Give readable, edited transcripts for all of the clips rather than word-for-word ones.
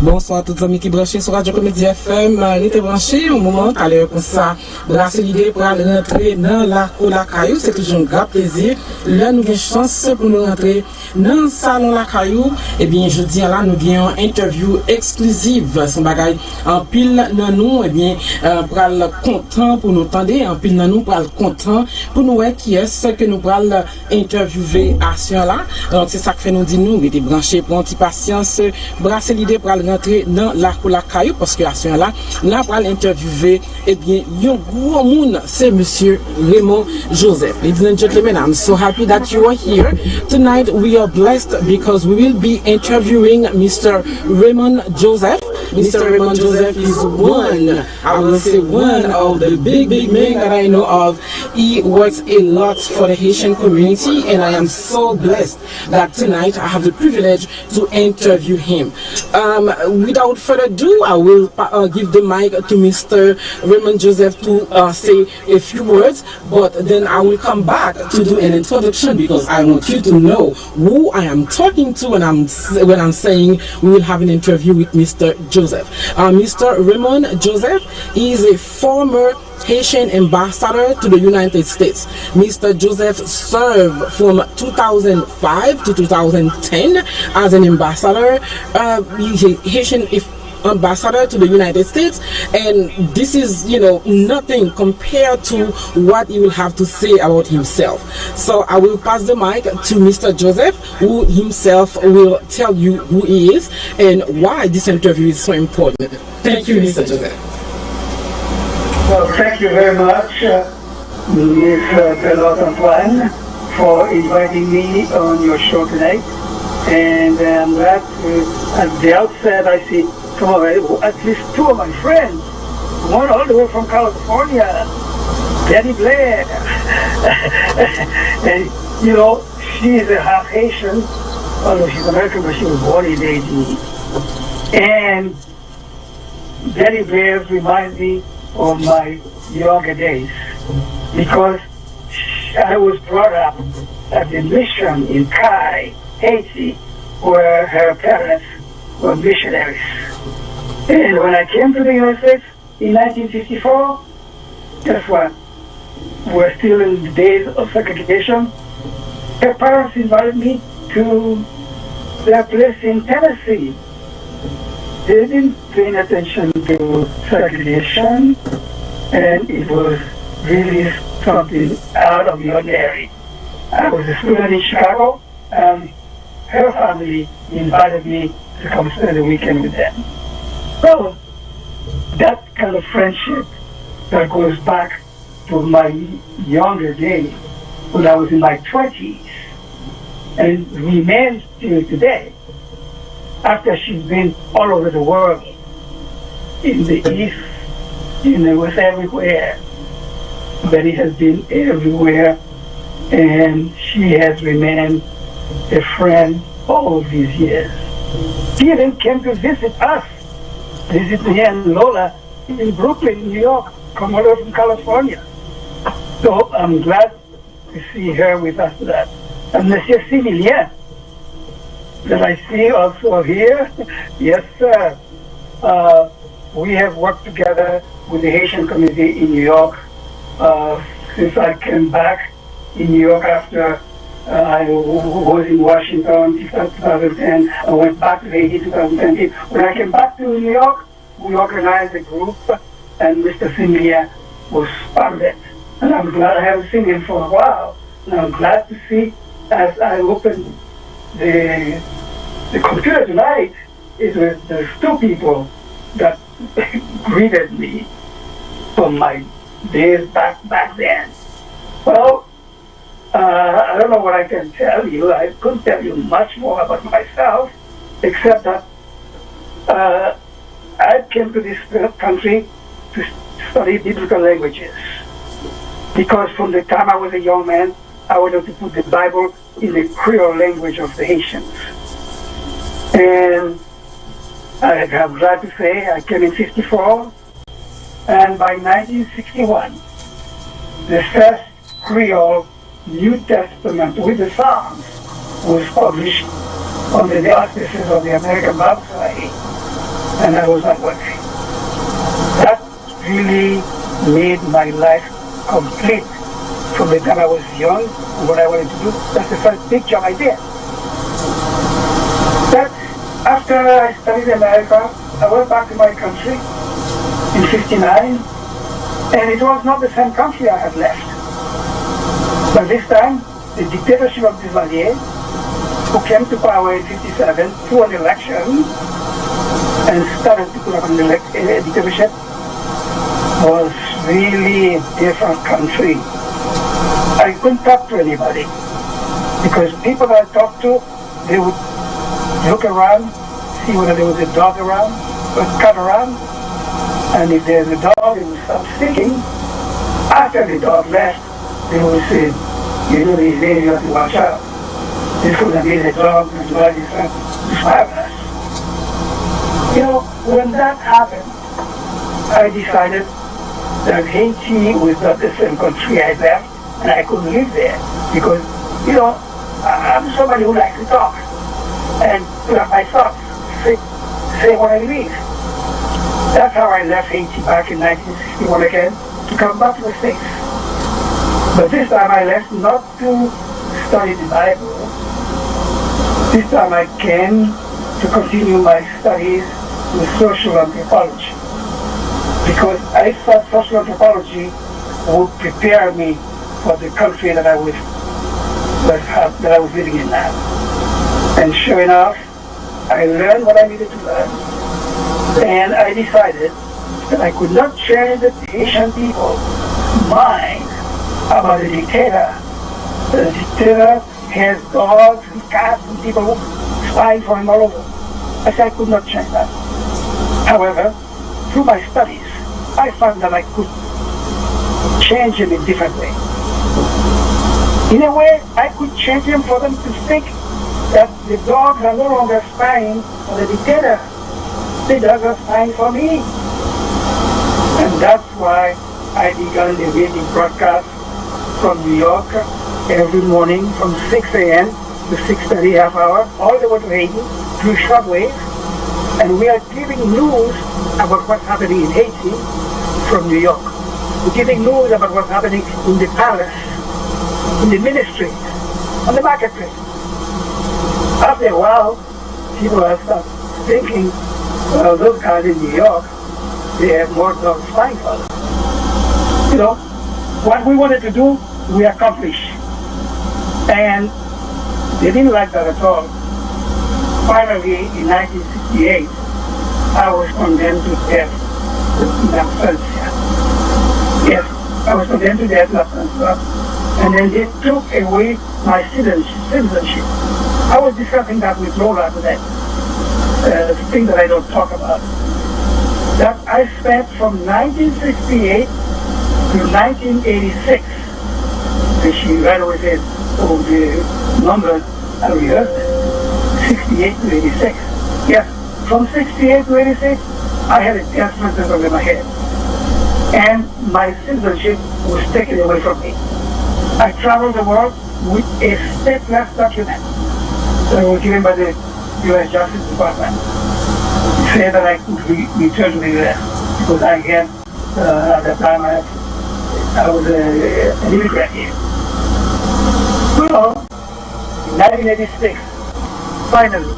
Bonsoir à tous les amis qui branchent sur Radio Comédie FM. Restez branchés au moment à l'heure comme ça. Brasser l'idée pour aller rentrer dans la cour la caillou. C'est toujours un grand plaisir. Là, nous avons chance pour nous rentrer dans le salon la caillou. Eh bien, je dis là, nous avons une interview exclusive. Son bagage en pile dans nous. Eh bien, pour aller content pour nous tendre. En pile dans nous pour aller content pour nous voir qui est ce que nous allons interviewer à ce là. Donc, c'est ça que fait nous dire nous. Restez branchés pour un petit patience. Brasser l'idée pour aller rentrer dans la cour la caillou parce que à ce là, là pour interviewer eh bien un gros monde c'est monsieur Raymond Joseph. Ladies and gentlemen, I'm so happy that you are here tonight. We are blessed because we will be interviewing Mr. Raymond Joseph. Mr. Raymond Joseph is one, I will say one of the big men that I know of. He works a lot for the Haitian community and I am so blessed that tonight I have the privilege to interview him. Without further ado, I will give the mic to Mr. Raymond Joseph to say a few words, but then I will come back to do an introduction because I want you to know who I am talking to when I'm saying we will have an interview with Mr. Joseph. Mr. Raymond Joseph is a former Haitian ambassador to the United States. Mr. Joseph served from 2005 to 2010 as an ambassador, Haitian ambassador to the United States, and this is, you know, nothing compared to what he will have to say about himself. So I will pass the mic to Mr. Joseph, who himself will tell you who he is and why this interview is so important. Thank you, Mr. Joseph. Well, thank you very much, Ms. Bernard Antoine, for inviting me on your show tonight. And I'm glad to, at the outset, I see some of at least two of my friends, one all the way from California, Betty Blair. And, you know, she is a half Haitian, although she's American, but she was born in Haiti. And Betty Blair reminds me of my younger days because I was brought up at the mission in Kai, Haiti, where her parents were missionaries. And when I came to the United States in 1954, guess what? We're still in the days of segregation. Her parents invited me to their place in Tennessee. They didn't pay attention to segregation, and it was really something out of the ordinary. I was a student in Chicago, and her family invited me to come spend the weekend with them. So, that kind of friendship that goes back to my younger days, when I was in my 20s, and remains till today. After she's been all over the world, in the East, in the West, everywhere. Betty has been everywhere, and she has remained a friend all these years. She even came to visit us, visit me and Lola in Brooklyn, New York, come all over from California. So I'm glad to see her with us today. And Monsieur Similien, that I see also here. Yes, sir. We have worked together with the Haitian community in New York since I came back in New York after I was in Washington in 2010. I went back to Haiti in 2010. When I came back to New York, we organized a group, and Mr. Similien was part of it. And I'm glad I haven't seen him for a while. And I'm glad to see, as I opened the computer tonight, there's two people that greeted me from my days back then. Well, I don't know what I can tell you. I couldn't tell you much more about myself, except that I came to this country to study biblical languages. Because from the time I was a young man, I wanted to put the Bible in the Creole language of the Haitians. And I'm glad to say I came in 54, and by 1961, the first Creole New Testament with the Psalms was published under the auspices of the American Bible Society. and I was not working. That really made my life complete from the time I was young, what I wanted to do. That's the first big job I did. But after I studied in America, I went back to my country in '59, and it was not the same country I had left. But this time, the dictatorship of Ouvriers, who came to power in '57 through an election and started to put up an dictatorship, was really a different country. I couldn't talk to anybody because people that I talked to, they would look around, see whether there was a dog around, or a cat around, and if there's a dog, they would start sticking. After the dog left, they would say, you know, these days you have to watch out. This could have been a dog, and God is trying to find us. You know, when that happened, I decided that Haiti was not the same country I left, and I couldn't live there because, you know, I'm somebody who likes to talk and put up my thoughts, say what I believe. That's how I left Haiti back in 1961 again, to come back to the States. But this time I left not to study the Bible. This time I came to continue my studies in social anthropology, because I thought social anthropology would prepare me for the country that I was living in now. And sure enough, I learned what I needed to learn, and I decided that I could not change the Haitian people's mind about the dictator. The dictator has dogs and cats and people spying for him all over. I said I could not change that. However, through my studies, I found that I could change him in different ways. In a way, I could change him for them to think that the dogs are no longer spying for the dictator. The dogs are spying for me. And that's why I began the radio broadcast from New York every morning from 6 a.m. to 6:30, half hour, all the way to Haiti through shortwave. And we are giving news about what's happening in Haiti from New York. We're giving news about what's happening in the palace, in the ministry, on the marketplace. After a while, people are start thinking, well, those guys in New York, they have more dogs spying for them. You know, what we wanted to do, we accomplished. And they didn't like that at all. Finally, in 1968, I was condemned to death in absentia. Yes, I was condemned to death in absentia. And then they took away my citizenship. I was discussing that with Lola today. Thing that I don't talk about. That I spent from 1968 to 1986, and she right away said, oh, the numbers are rehearsed, 68 to 86. Yes, from 68 to 86, I had a death sentence over my head. And my citizenship was taken away from me. I traveled the world with a stateless document that was given by the U.S. Justice Department. It said that I could return to the U.S. because I had, at the time, I was an immigrant here. Well, in 1986, finally,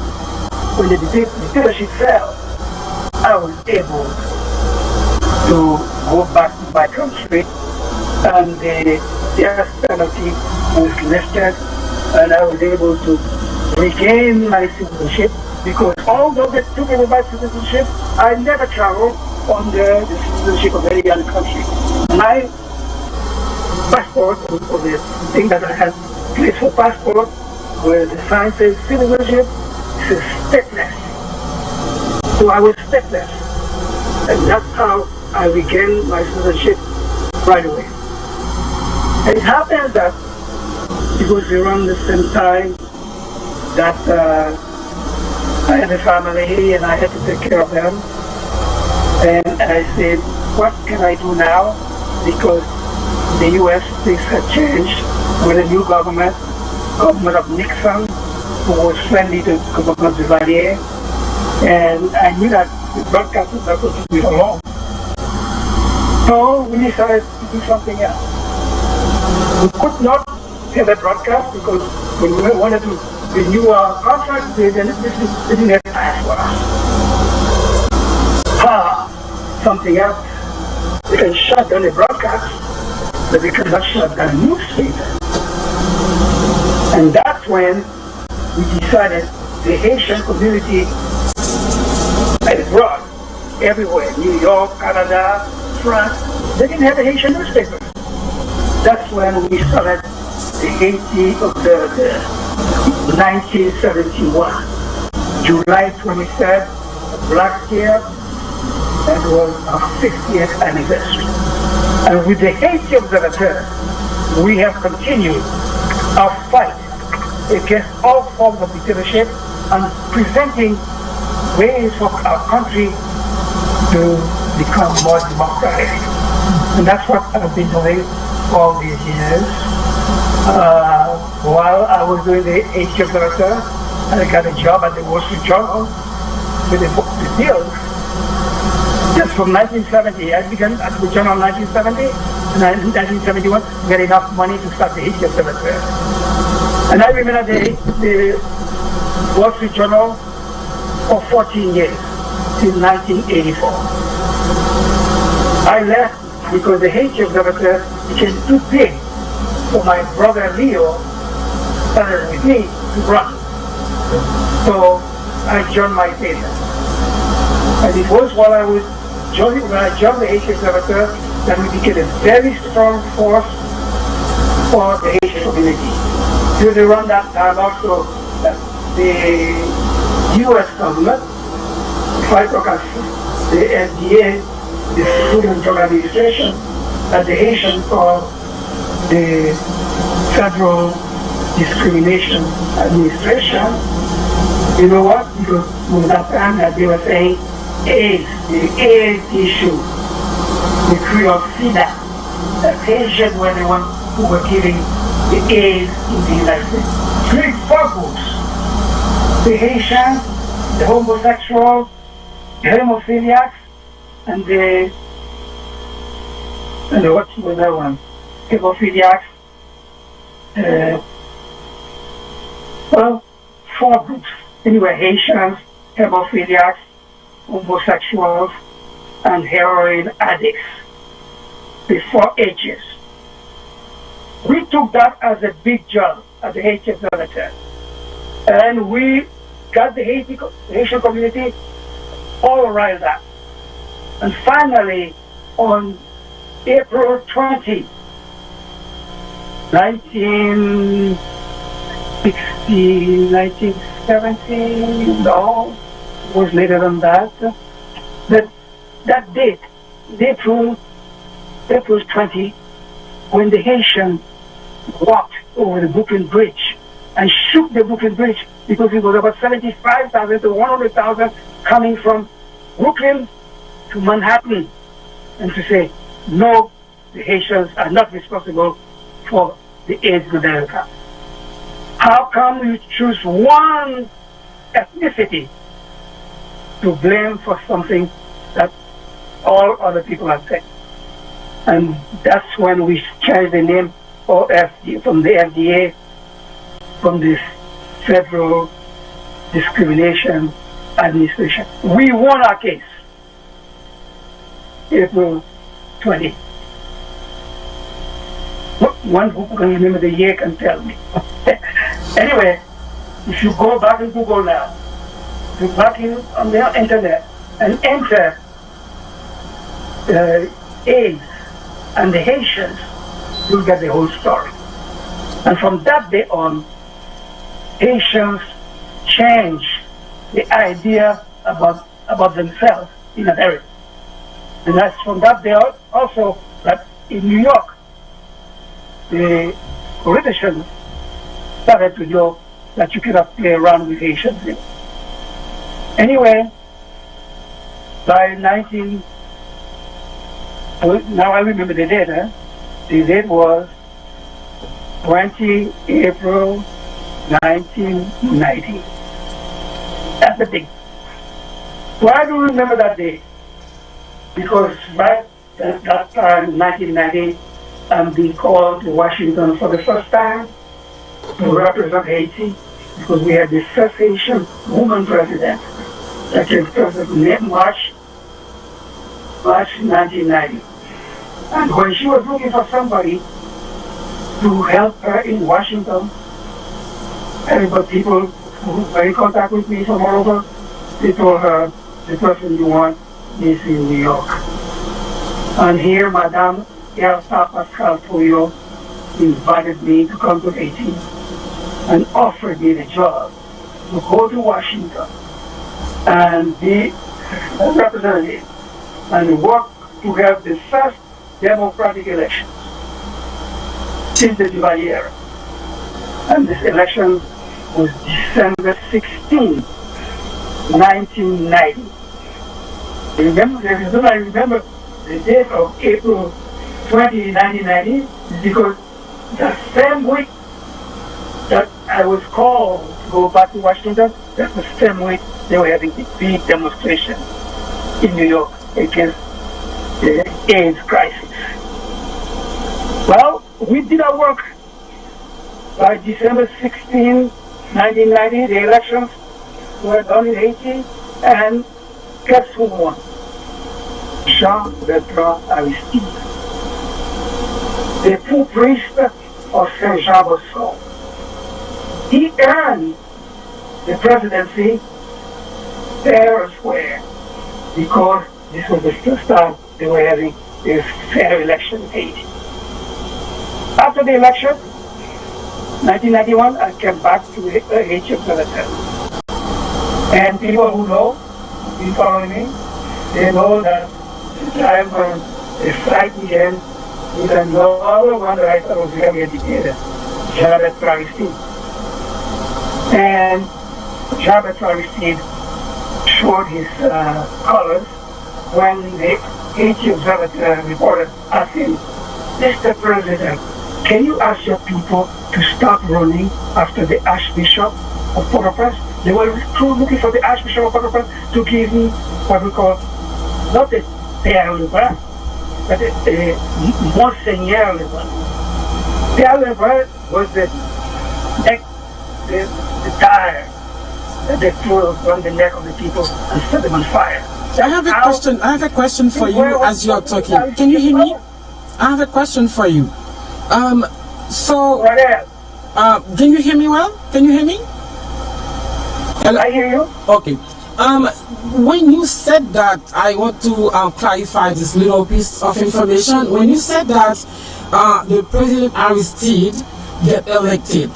when the dictatorship fell, I was able to go back to my country, and the death penalty was lifted, and I was able to regain my citizenship, because although they took away my citizenship, I never traveled under the citizenship of any other country. My passport, or the thing that I had placed for passport, where the sign says citizenship, says stateless. So I was stateless. And that's how I regained my citizenship right away. And it happened that it was around the same time that I had a family and I had to take care of them. And I said, what can I do now? Because the U.S. things had changed with a new government of Nixon, who was friendly to government Ouvriers. And I knew that the broadcast was not going to be alone. So we decided to do something else. We could not have a broadcast because when we wanted to renew our contract, they didn't have time for us. Something else. They can shut down the broadcast, but they cannot shut down the newspaper. And that's when we decided the Haitian community abroad, everywhere, New York, Canada, France, they didn't have a Haitian newspaper. That's when we started the Haiti of the 1971, July 23rd, last year, that was our 50th anniversary. And with the Haiti Observateur, we have continued our fight against all forms of dictatorship and presenting ways for our country to become more democratic. And that's what I've been doing all these years. While I was doing the Haiti Observateur, I got a job at the Wall Street Journal with the deals. Just from 1970, I began at the Journal in 1970, and in 1971, we had enough money to start the Haiti Observateur. And I remained at the Wall Street Journal for 14 years, till 1984. I left because the Haiti Observateur became too big for my brother Leo, started with me, to run. So I joined my paper. And it was while I was when I joined the Haitian Observateur that we became a very strong force for the Haitian community. During around that time also, the U.S. government, if I talk as the FDA, the Food and Drug Administration, and the Haitian called the Federal Discrimination Administration, you know what? Because from that time that they were saying AIDS, the AIDS issue, the Creole SIDA, that Haitians were the ones who were giving the AIDS in the United States. Four groups: the Haitians, the homosexuals, the hemophiliacs, and what was that one? Hemophiliacs. Well, four groups. Anyway, Haitians, hemophiliacs, homosexuals, and heroin addicts. The 4 H's. We took that as a big job at the Haiti Observateur. And we got the Haitian community all riled up. And finally, on April 20, 1970, no, it was later than that. But that date, April 20, when the Haitians walked over the Brooklyn Bridge and shook the Brooklyn Bridge because it was about 75,000 to 100,000 coming from Brooklyn to Manhattan, and to say, no, the Haitians are not responsible for the AIDS in America. How come you choose one ethnicity to blame for something that all other people have said? And that's when we changed the name of from the FDA, from this Federal Discrimination Administration. We won our case, April 20. One who can remember the year can tell me. Anyway, if you go back in Google now, go back on the internet and enter AIDS and the Haitians, you'll get the whole story. And from that day on, Haitians changed the idea about themselves in America. And that's from that day on also that in New York, the politicians started to know that you cannot play around with Haitians. Anyway, by now I remember the date, the date was 20 April 1990. That's the date. Why do you remember that day? Because right at that time, 1990, I'm being called to Washington for the first time to represent Haiti, because we had the first Haitian woman president that came president in March 1990. And when she was looking for somebody to help her in Washington, but people who were in contact with me from all over, they told her, the person you want is in New York. And here, Madame Elsa Pascal Pouillot invited me to come to Haiti and offered me the job to go to Washington and be a representative and work to have the first democratic elections since the Duvalier era. And this election was December 16, 1990. Remember, the reason I remember the date of April 20, 1990 is because the same week that I was called to go back to Washington, that's the same week they were having the big demonstration in New York against the AIDS crisis. Well, we did our work. By December 16, 1990, the elections were done in Haiti, and guess who won? Jean-Bertrand Aristide, the poor priest of Saint-Jean-Bosco. He earned the presidency fair and square because this was the first time they were having a fair election in Haiti. After the election, 1991, I came back to Haiti Observatory. And people who know, who've been following me, they know that the time when the fight began with another one that I thought was very educated, Jean-Bertrand Aristide. And Jean-Bertrand Aristide showed his colors when the Haiti Observatory reporter asked him, Mr. President, can you ask your people to stop running after the Archbishop of Port-au-Prince? They were looking for the Archbishop of Port-au-Prince to give me what we call, not the Père Lebrun, but the Monseigneur Lebrun. Père Lebrun was the neck, the tire that they threw on the neck of the people and set them on fire. I have a question for you as you're talking. Can you hear me? I have a question for you. Can you hear me well? Can you hear me? Hello? I hear you. Okay. When you said that, I want to clarify this little piece of information. When you said that the President Aristide get elected,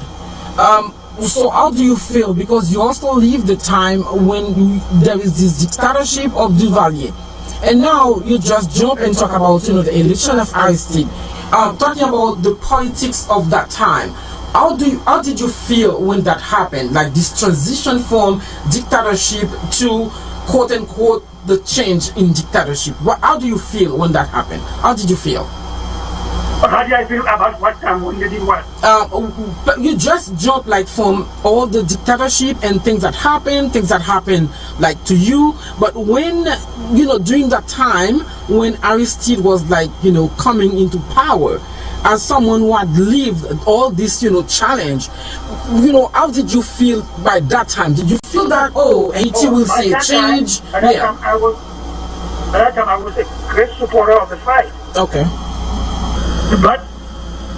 so how do you feel? Because you also live the time when there is this dictatorship of Duvalier, and now you just jump and talk about the election of Aristide. Talking about the politics of that time, how did you feel when that happened? Like this transition from dictatorship to quote unquote the change in dictatorship. How do you feel when that happened? How did you feel? How did I feel about what time when they did what? You just jumped like from all the dictatorship and things that happened like to you. But when during that time when Aristide was like coming into power, as someone who had lived all this challenge, how did you feel by that time? Did you feel that Haiti will see a change? By that time I was a great supporter of the fight. Okay. But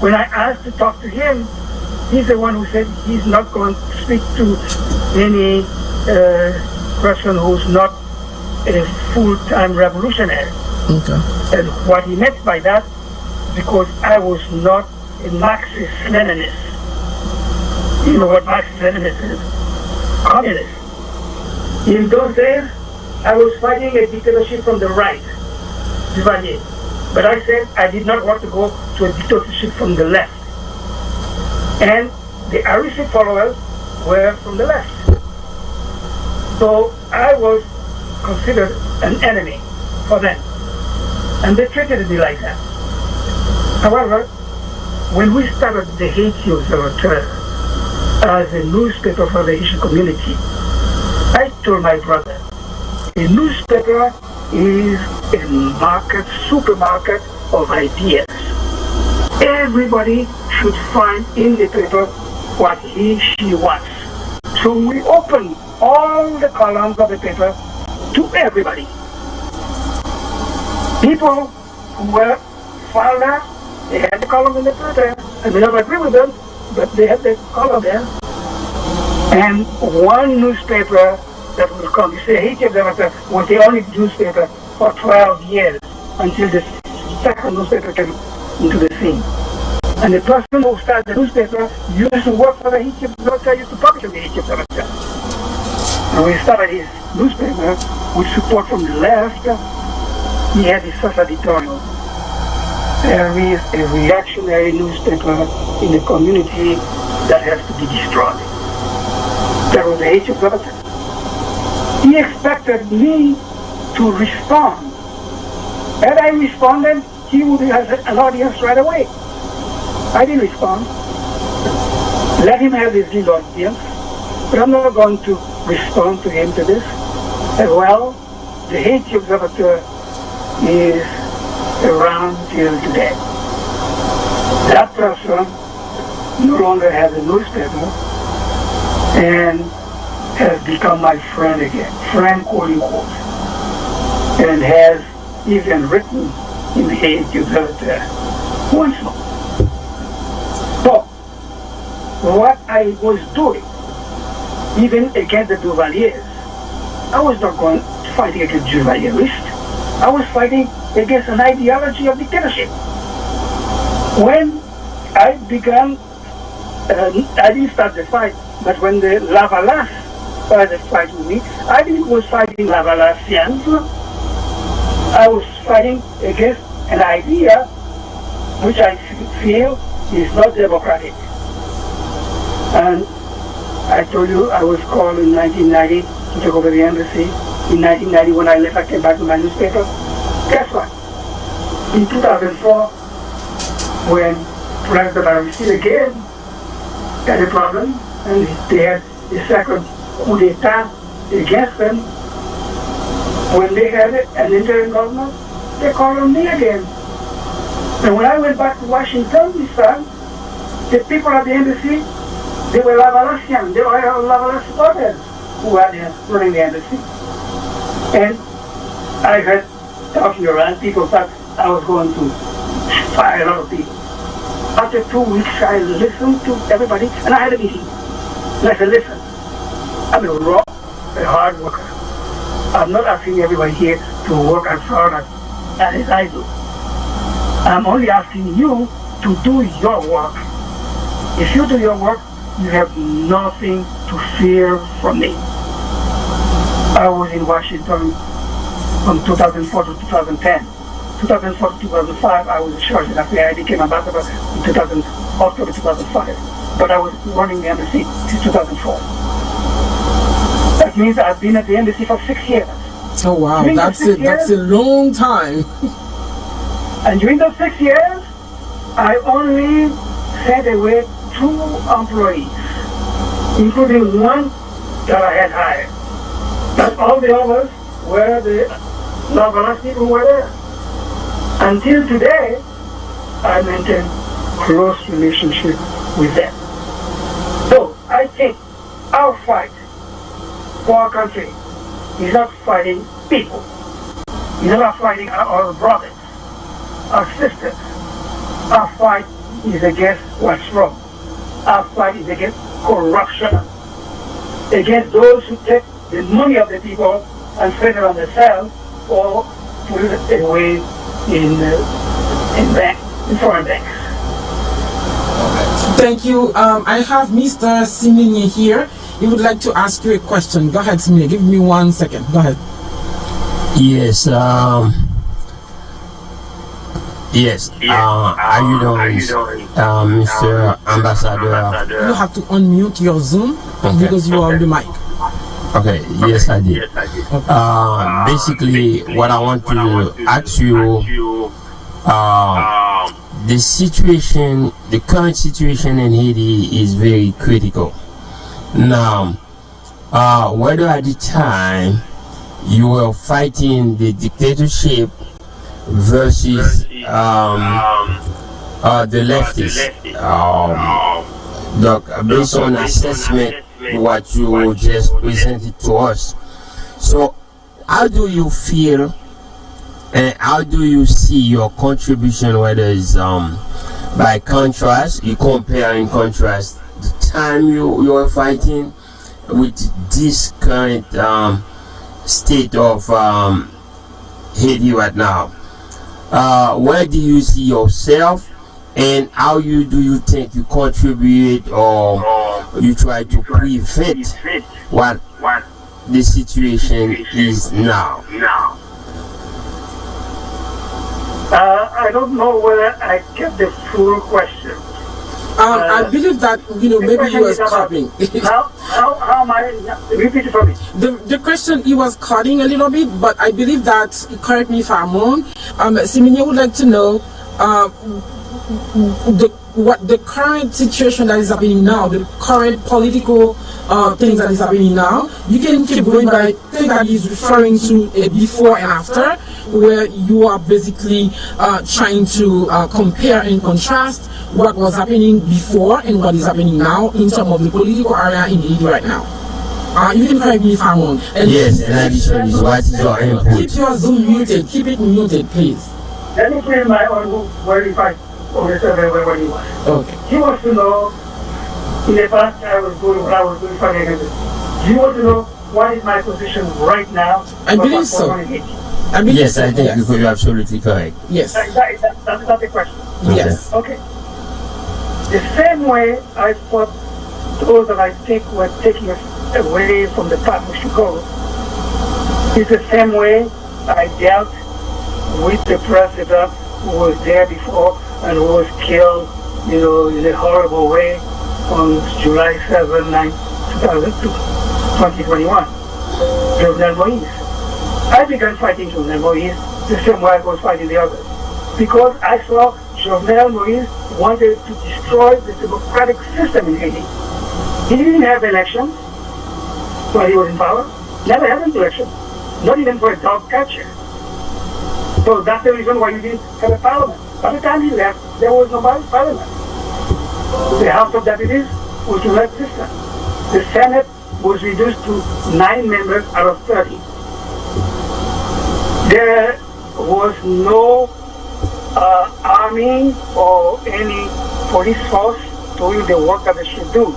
when I asked to talk to him, he's the one who said he's not going to speak to any person who's not a full-time revolutionary. Okay. And what he meant by that, because I was not a Marxist-Leninist. You know what Marxist-Leninist is? Communist. In those days, I was fighting a dictatorship from the right, Duvalier. But I said I did not want to go to a dictatorship from the left. And the Aristide followers were from the left. So I was considered an enemy for them. And they treated me like that. However, when we started the Haiti Observatory as a newspaper for the Haitian community, I told my brother, A newspaper is a market, supermarket of ideas. Everybody should find in the paper what she wants. So we open all the columns of the paper to everybody. People who were far left, they had the column in the paper, and we don't agree with them, but they had the column there. And one newspaper that will come, you say Haiti Observer was the only newspaper for 12 years until the second newspaper came into the scene. And the person who started the newspaper used to work for the Haiti Observer, used to publish in the Haiti Observer. And when he started his newspaper with support from the left, he had his first editorial. There is a reactionary newspaper in the community that has to be destroyed. That was the Haiti Observer. He expected me to respond. Had I responded, he would have an audience right away. I didn't respond. Let him have his little audience, but I'm not going to respond to him to this. As well, the Haiti Observer is around till today. That person no longer has a newspaper and has become my friend again, friend quote unquote, and has even written in the Haiti Observer once more. So, what I was doing, even against the Ouvriers, I was not going fighting against Ouvrierists. I was fighting against an ideology of dictatorship. When I began, I didn't start the fight, but when the Lavalas started the fight with me, I didn't was fighting Lavalasians. I was fighting against an idea which I feel is not democratic. And I told you I was called in 1990 to take over the embassy. In 1990, when I left, I came back to my newspaper. Guess what? In 2004, when President Aristide again had a problem, and they had a second coup d'etat against them, when they had an interim government, they called on me again. And when I went back to Washington this time, the people at the embassy, they were Lavalasians, they were Lavalas supporters who were there running the embassy. And I heard talking around, people thought I was going to fire a lot of people. After 2 weeks, I listened to everybody, and I had a meeting. And I said, listen, I'm a hard worker. I'm not asking everybody here to work as hard as I do. I'm only asking you to do your work. If you do your work, you have nothing to fear from me. I was in Washington from 2004 to 2010. 2004 to 2005, I was in charge, and after I became ambassador in October 2005. But I was running the embassy since 2004. That means I've been at the embassy for 6 years. Oh wow, that's a long time. And during those 6 years, I only sent away 2 employees, including one that I had hired. But all the others were the Lavalas people who were there. Until today, I maintain close relationship with them. So I think our fight for our country is not fighting people. It's not fighting our brothers, our sisters. Our fight is against what's wrong. Our fight is against corruption, against those who take the money of the people and spend it on themselves or put it away in foreign banks. Thank you. I have Mr. Siminye here. He would like to ask you a question. Go ahead, Siminye. Give me 1 second. Go ahead. Yes. Yes. How you doing, Mr. Ambassador? You have to unmute your Zoom because you are on the mic. Okay. Yes, I did. Okay. Basically, what I want to ask you, the situation, the current situation in Haiti is very critical. Now, whether at the time you were fighting the dictatorship versus the leftists. Based on assessment, what you just presented to us. So, how do you feel and how do you see your contribution, whether it's by contrast, you compare in contrast the time you were fighting with this current state of Haiti right now? Where do you see yourself, and how do you think you contribute or you try to prevent what the situation is now? I don't know whether I get the full question. I believe that, maybe he was cutting. how am I? Repeat it for me. The question, he was cutting a little bit, but I believe that, correct me if I'm wrong, Simine would like to know what the current situation that is happening now, the current political things that is happening now. You can keep going, but I think that he's referring to a before and after, where you are basically trying to compare and contrast what was happening before and what is happening now in terms of the political area in Haiti right now. You can correct me if I'm wrong. Yes, in addition, what is your input? Keep your Zoom muted. Keep it muted, please. Let me play my own verify where he was. Okay. He wants to know, in the past I was doing what I was doing for him. He wants to know what is my position right now. I believe so. Yes, I think you're absolutely correct. Yes. That's not the question. Yes. Okay. The same way I fought those that I think were taking us away from the path we should go is the same way I dealt with the president who was there before and who was killed, in a horrible way on July 7, 2021, Jovenel Moïse. I began fighting Jovenel Moïse the same way I was fighting the others, because I saw Jovenel Moïse wanted to destroy the democratic system in Haiti. He didn't have elections while he was in power. Never had an election, not even for a dog catcher. So that's the reason why you didn't have a parliament. By the time he left, there was no parliament. The House of Deputies was non-existent. The Senate was reduced to 9 members out of 30. There was no army or any police force doing the work that they should do.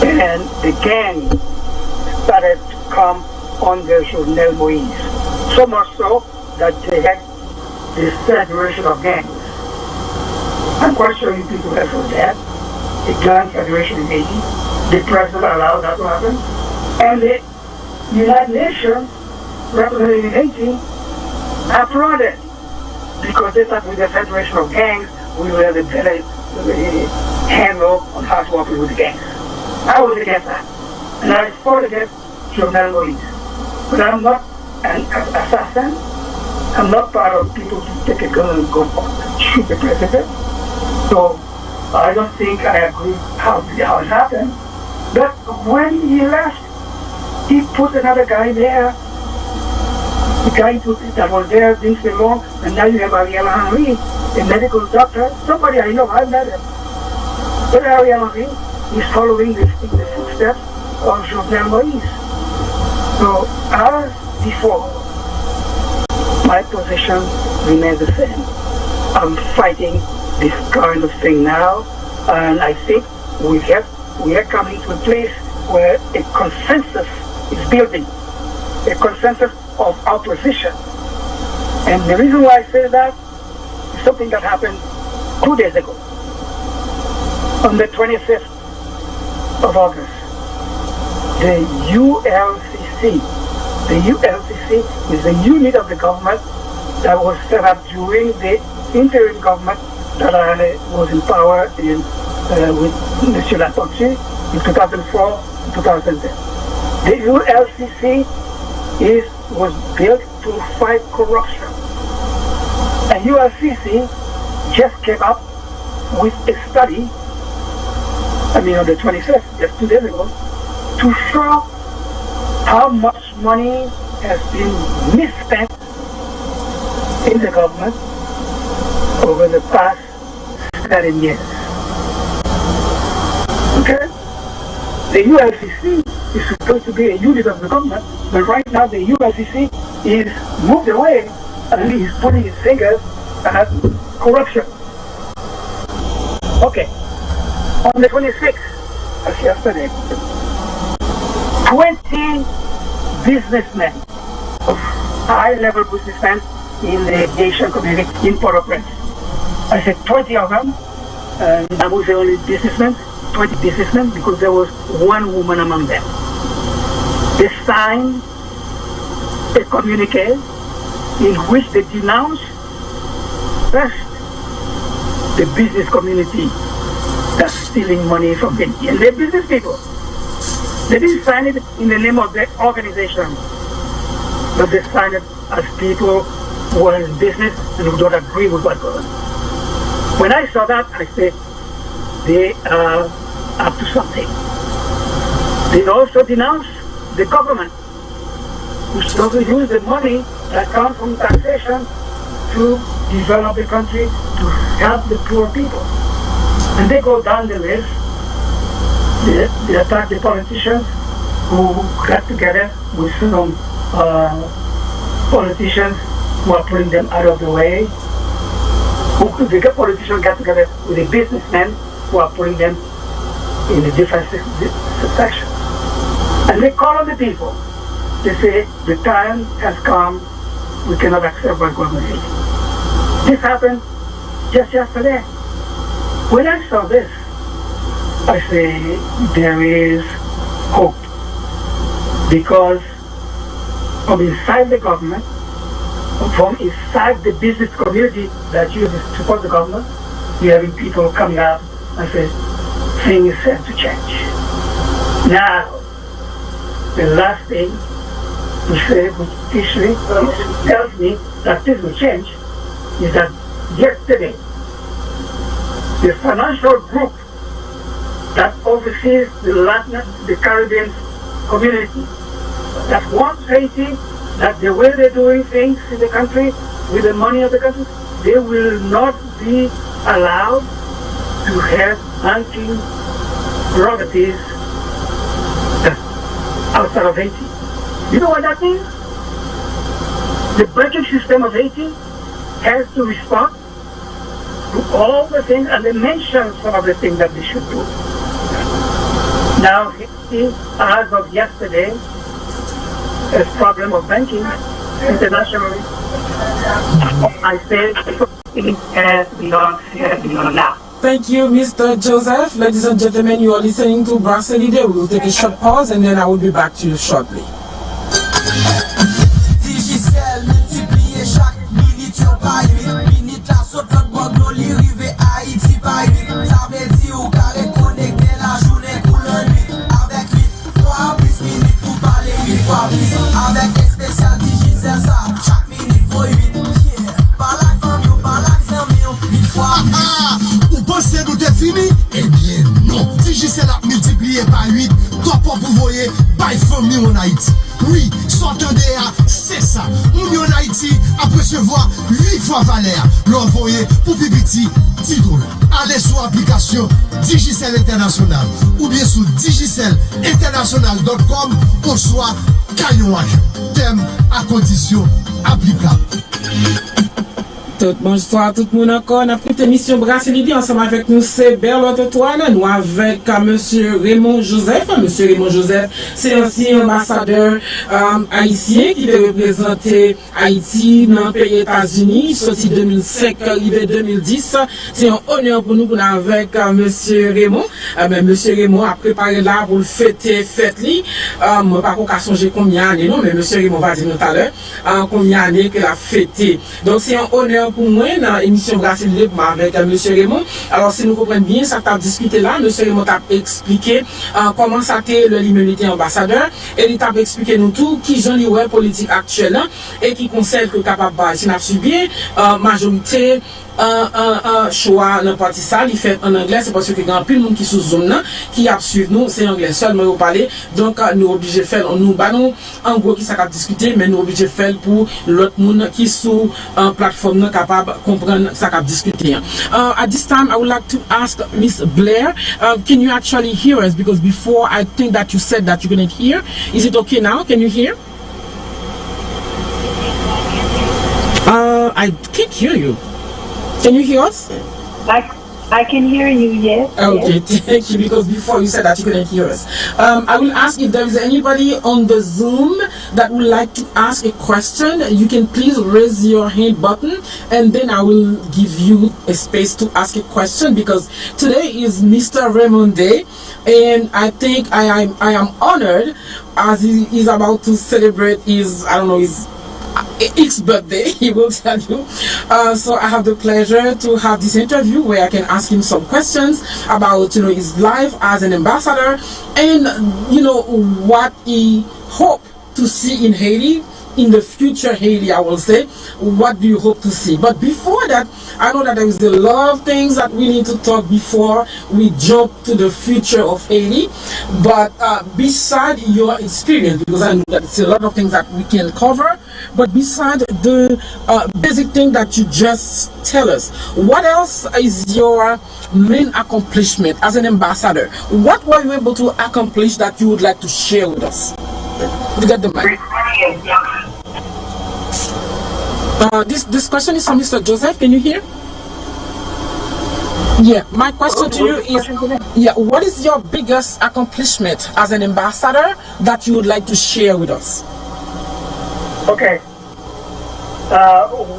And the gang started to come under Jovenel Moïse. So much so that they had this federation of gangs. I'm quite sure you people have heard that. The gang federation in Haiti, the president allowed that to happen. And the United Nations, represented in Haiti, applauded, because they thought with the federation of gangs, we will have a better handle on how to operate with the gangs. I was against that. And I fought against Jovenel Moïse. But I'm not an assassin. I'm not part of people to take a gun and go shoot the president. So I don't think I agree how it happened. But when he left, he put another guy there. The guy that was there didn't stay long, and now you have Ariel Henry, a medical doctor, somebody I know, I met him. But Ariel Henry is following the footsteps of Jovenel Moïse. So as before, my position remains the same. I'm fighting this kind of thing now, and I think we are coming to a place where a consensus is building, a consensus of opposition. And the reason why I say that is something that happened 2 days ago, on the 25th of August. The ULCC is the unit of the government that was set up during the interim government that was in power with M. Latortue in 2004 and 2010. The ULCC was built to fight corruption. And ULCC just came up with a study, on the 25th, just 2 days ago, to show how much money has been misspent in the government over the past 7 years. Okay? The ULCC is supposed to be a unit of the government, but right now the ULCC is moved away and is putting its fingers at corruption. Okay. On the 26th, as yesterday, 20 businessmen, high-level businessmen in the Haitian community in Port-au-Prince. I said 20 of them, and I was the only businessman, 20 businessmen, because there was one woman among them. They signed a communique in which they denounced first the business community that's stealing money from Haiti. And they're business people. They didn't sign it in the name of the organization, but they signed it as people who are in business and who don't agree with what goes on. When I saw that, I said, they are up to something. They also denounced the government, which doesn't use the money that comes from taxation to develop the country, to help the poor people. And they go down the list. They attack the politicians who got together with some politicians who are putting them out of the way. The politicians got together with the businessmen who are putting them in a different section. And they call on the people. They say, the time has come, we cannot accept what government is. This happened just yesterday. When I saw this, I say, there is hope. Because from inside the government, from inside the business community that uses to support the government, we having people coming out and say, things have to change. Now, the last thing to say, which actually tells me that this will change, is that yesterday, the financial group that oversees the Caribbean community, that wants Haiti, that the way they're doing things in the country, with the money of the country, they will not be allowed to have banking prerogatives outside of Haiti. You know what that means? The banking system of Haiti has to respond to all the things, and they mention some of the things that they should do. Now, Haiti, as of yesterday, has problem of banking internationally. I say it has beyond now. Thank you, Mr. Joseph. Ladies and gentlemen, you are listening to Brassel Leader. We will take a short pause and then I will be back to you shortly. Avec un spécial digital ça, chaque minute faut 8. Par la famille ou par la 8 fois. Ou pensez nous t'es fini? Eh bien non. Digicel a multiplié par 8. Toi pas pour voyer, by famille en Haïti. Oui, s'entendez à, c'est ça. On en Haïti a recevoir 8 fois valeur. L'envoyer pour Pipiti 10 $. Allez sur l'application Digicel International ou bien sur digicel-international.com pour soit caillon agent. Thème à condition applicable. Tout bonsoir tout le monde encore. On a pris l'émission Brassel Leader ensemble avec nous, c'est Berlotte Antoine. Nous avec monsieur Raymond Joseph. Monsieur Raymond Joseph, c'est ancien ambassadeur haïtien qui a représenté Haïti dans le pays États-Unis, sorti 2005, arrivé 2010. C'est un honneur pour nous avec monsieur Raymond. Monsieur Raymond a préparé là pour le fêter fête-li. Moi, par contre, à songer combien d'années, non, mais monsieur Raymond va dire tout à l'heure, combien d'années qu'il a fêté. Donc, c'est un honneur pour moi dans l'émission Brassel Leader avec M. Raymond. Alors, si nous comprenons bien, ça t'a discuté là, M. Raymond t'a expliqué comment ça t'est l'immunité ambassadeur et il t'a expliqué nous tout qui j'en est politique actuelle et qui conseille que capable si n'a subi majorité choix dans partie ça, il fait en anglais, c'est parce que grand pile monde qui sous Zoom là, qui a suivre nous, c'est anglais seulement vous parler. Donc nous obligés faire nous en gros qui ça cap discuter, mais nous obligés faire pour l'autre monde qui sous plateforme capable comprendre ça cap discuter. At this time I would like to ask Miss Blair, can you actually hear us? Because before I think that you said that you couldn't hear. Is it okay now? Can you hear? I can't hear you. Can you hear us? I can hear you, yes. Okay, yes. Thank you, because before you said that you couldn't hear us. I will ask if there is anybody on the Zoom that would like to ask a question. You can please raise your hand button and then I will give you a space to ask a question, because today is Mr. Raymond Day and I think I am honored as he is about to celebrate his, I don't know, his X birthday, he will tell you. So I have the pleasure to have this interview where I can ask him some questions about his life as an ambassador and what he hopes to see in Haiti, in the future Haiti, I will say. What do you hope to see? But before that, I know that there is a lot of things that we need to talk before we jump to the future of Haiti. But beside your experience, because I know that it's a lot of things that we can cover, but beside the basic thing that you just tell us, what else is your main accomplishment as an ambassador? What were you able to accomplish that you would like to share with us? You got the mic. This question is from Mr. Joseph. Can you hear? Yeah, my question to you is, what is your biggest accomplishment as an ambassador that you would like to share with us? Okay.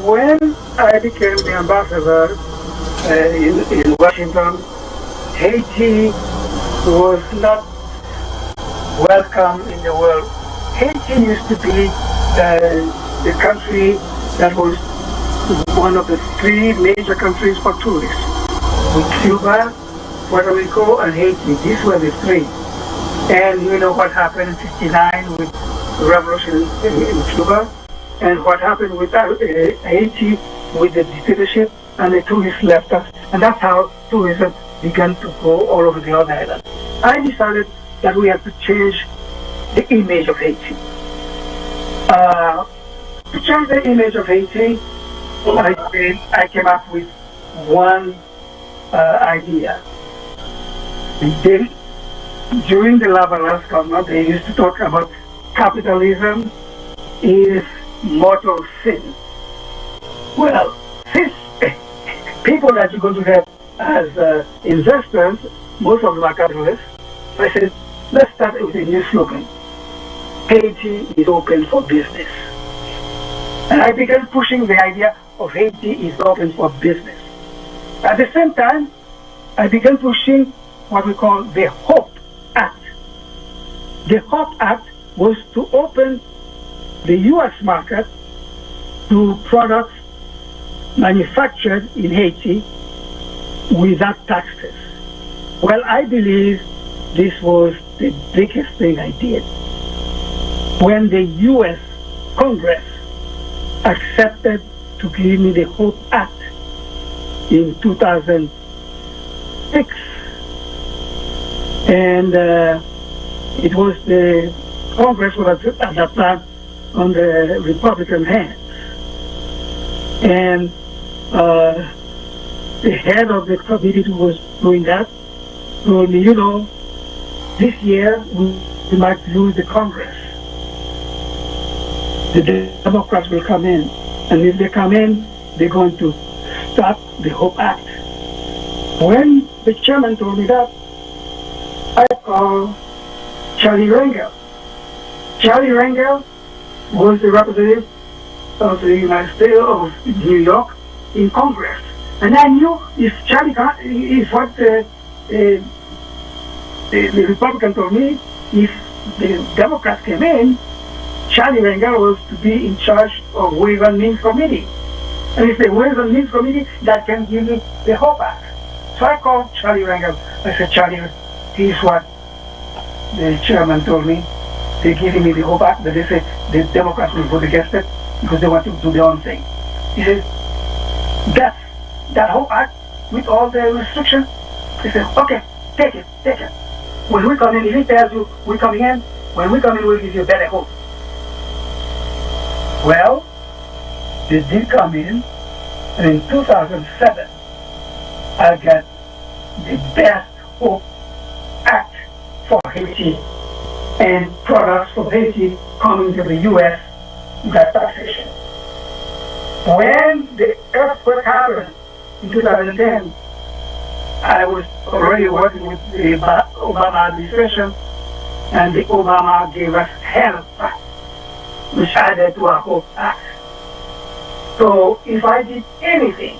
When I became the ambassador in Washington, Haiti was not welcome in the world. Haiti used to be the country that was one of the three major countries for tourists, with Cuba, Puerto Rico, and Haiti. These were the three. And you know what happened in '59 with the revolution in Cuba, and what happened with Haiti with the dictatorship, and the tourists left us. And that's how tourism began to go all over the other island. I decided that we had to change the image of Haiti. To change the image of Haiti, I came up with one idea. During the Lavalas government, they used to talk about capitalism is mortal sin. Well, since people that you're going to have as investors, most of them are capitalists, I said, let's start with a new slogan. Haiti is open for business. And I began pushing the idea of Haiti is open for business. At the same time, I began pushing what we call the HOPE Act. The HOPE Act was to open the U.S. market to products manufactured in Haiti without taxes. Well, I believe this was the biggest thing I did. When the U.S. Congress accepted to give me the HOPE Act in 2006, and it was the Congress was at that time on the Republican hands, and the head of the committee who was doing that told me, this year we might lose the Congress. The Democrats will come in, and if they come in, they're going to stop the HOPE Act. When the chairman told me that, I called Charlie Rangel. Charlie Rangel was the representative of the United States of New York in Congress, and I knew if Charlie is what the Republican told me, if the Democrats came in, Charlie Rangel was to be in charge of Ways and Means Committee. And it's the Ways and Means Committee that can give me the HOPE Act. So I called Charlie Rangel. I said, Charlie, here's what the chairman told me. They're giving me the HOPE Act, but they said the Democrats will vote against it because they want to do their own thing. He said, that's that whole act with all the restrictions. He said, okay, take it. When we come in, if he tells you we're coming in, when we come in, we'll give you a better hope. Well, they did come in, and in 2007, I got the best hope act for Haiti and products from Haiti coming to the U.S. got taxation. When the earthquake happened in 2010, I was already working with the Obama administration, and the Obama gave us help, which added to our Hope Act. So if I did anything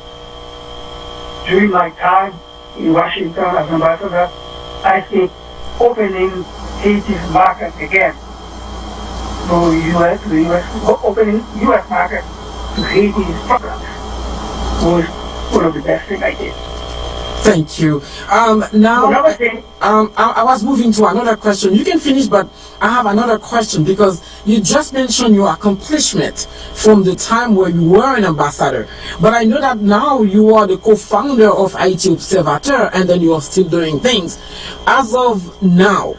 during my time in Washington as ambassador, I think opening Haiti's market again to the U.S., opening U.S. market to Haiti's products was one of the best things I did. Thank you. Now, Another thing, I was moving to another question. You can finish, but I have another question because you just mentioned your accomplishment from the time where you were an ambassador. But I know that now you are the co-founder of Haiti Observateur, and then you are still doing things. As of now,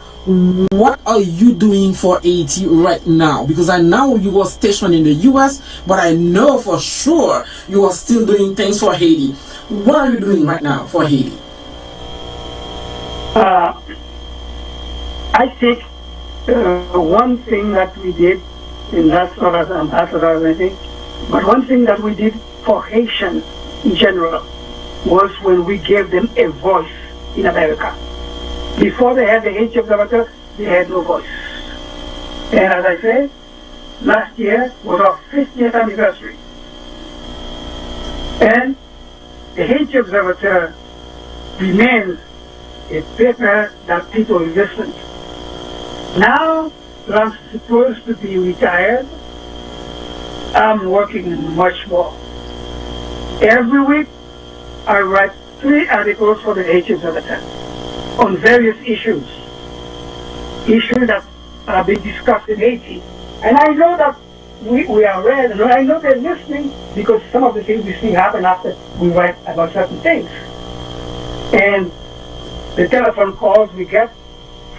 what are you doing for Haiti right now? Because I know you are stationed in the U.S., but I know for sure you are still doing things for Haiti. What are you doing right now for Haiti? I think one thing that we did, and that's not as ambassador or anything, but one thing that we did for Haitians in general was when we gave them a voice in America. Before they had the Haiti Observateur, they had no voice. And as I said, last year was our 50th anniversary. And the Haiti Observateur remains a paper that people listen to. Now that I'm supposed to be retired, I'm working much more. Every week, I write 3 articles for the Haiti Observateur on various issues that are being discussed in Haiti. And I know that we are read, and I know they're listening because some of the things we see happen after we write about certain things. And the telephone calls we get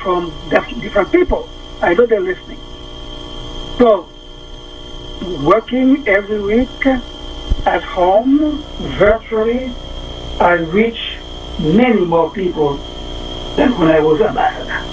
from different people, I know they're listening. So, working every week at home, virtually, I reach many more people than when I was ambassador.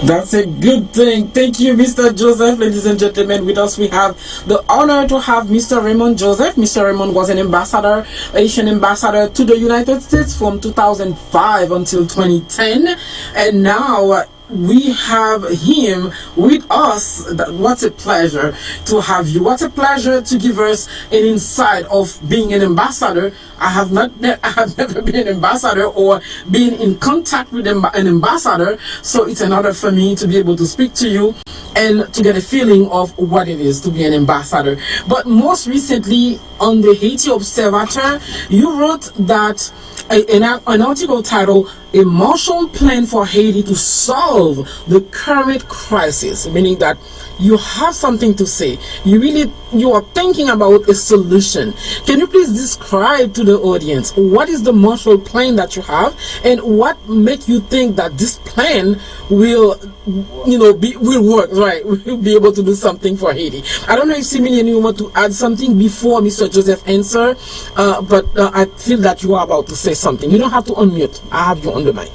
That's a good thing. Thank you, Mr. Joseph. Ladies and gentlemen, with us we have the honor to have Mr. Raymond Joseph. Mr. Raymond was an ambassador, Haitian ambassador to the United States from 2005 until 2010. And now we have him with us. What a pleasure to have you. What a pleasure to give us an insight of being an ambassador. I have never been an ambassador or been in contact with an ambassador, so it's an honor for me to be able to speak to you and to get a feeling of what it is to be an ambassador. But most recently on the Haiti Observateur, you wrote that an article titled "A Marshall Plan for Haiti to Solve the Current Crisis," meaning that you have something to say. You are thinking about a solution. Can you please describe to the audience what is the Marshall Plan that you have, and what makes you think that this plan will work, right? We'll be able to do something for Haiti. I don't know if Simili and you want to add something before Mr. Joseph answer, but I feel that you are about to say something. You don't have to unmute. I have you on the mic.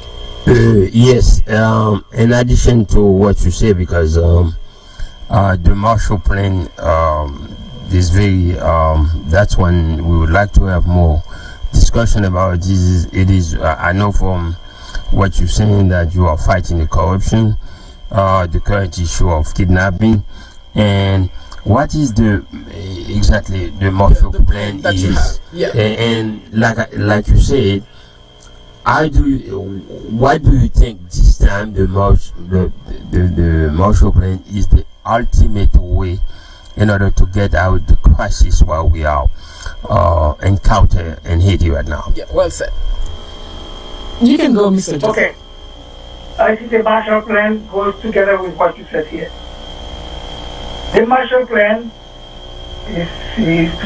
Yes. In addition to what you say, because the Marshall Plan is very. That's one we would like to have more discussion about. It is. I know from what you're saying that you are fighting the corruption, the current issue of kidnapping, and what is exactly the Marshall Plan that is. You have. Yeah. And like you said, what do you think this time the Marshall Plan is the ultimate way in order to get out the crisis while we are encounter in Haiti right now? Yeah, well said. You can go, Mr. Joseph. Okay. I think the Marshall Plan goes together with what you said here. The Marshall Plan is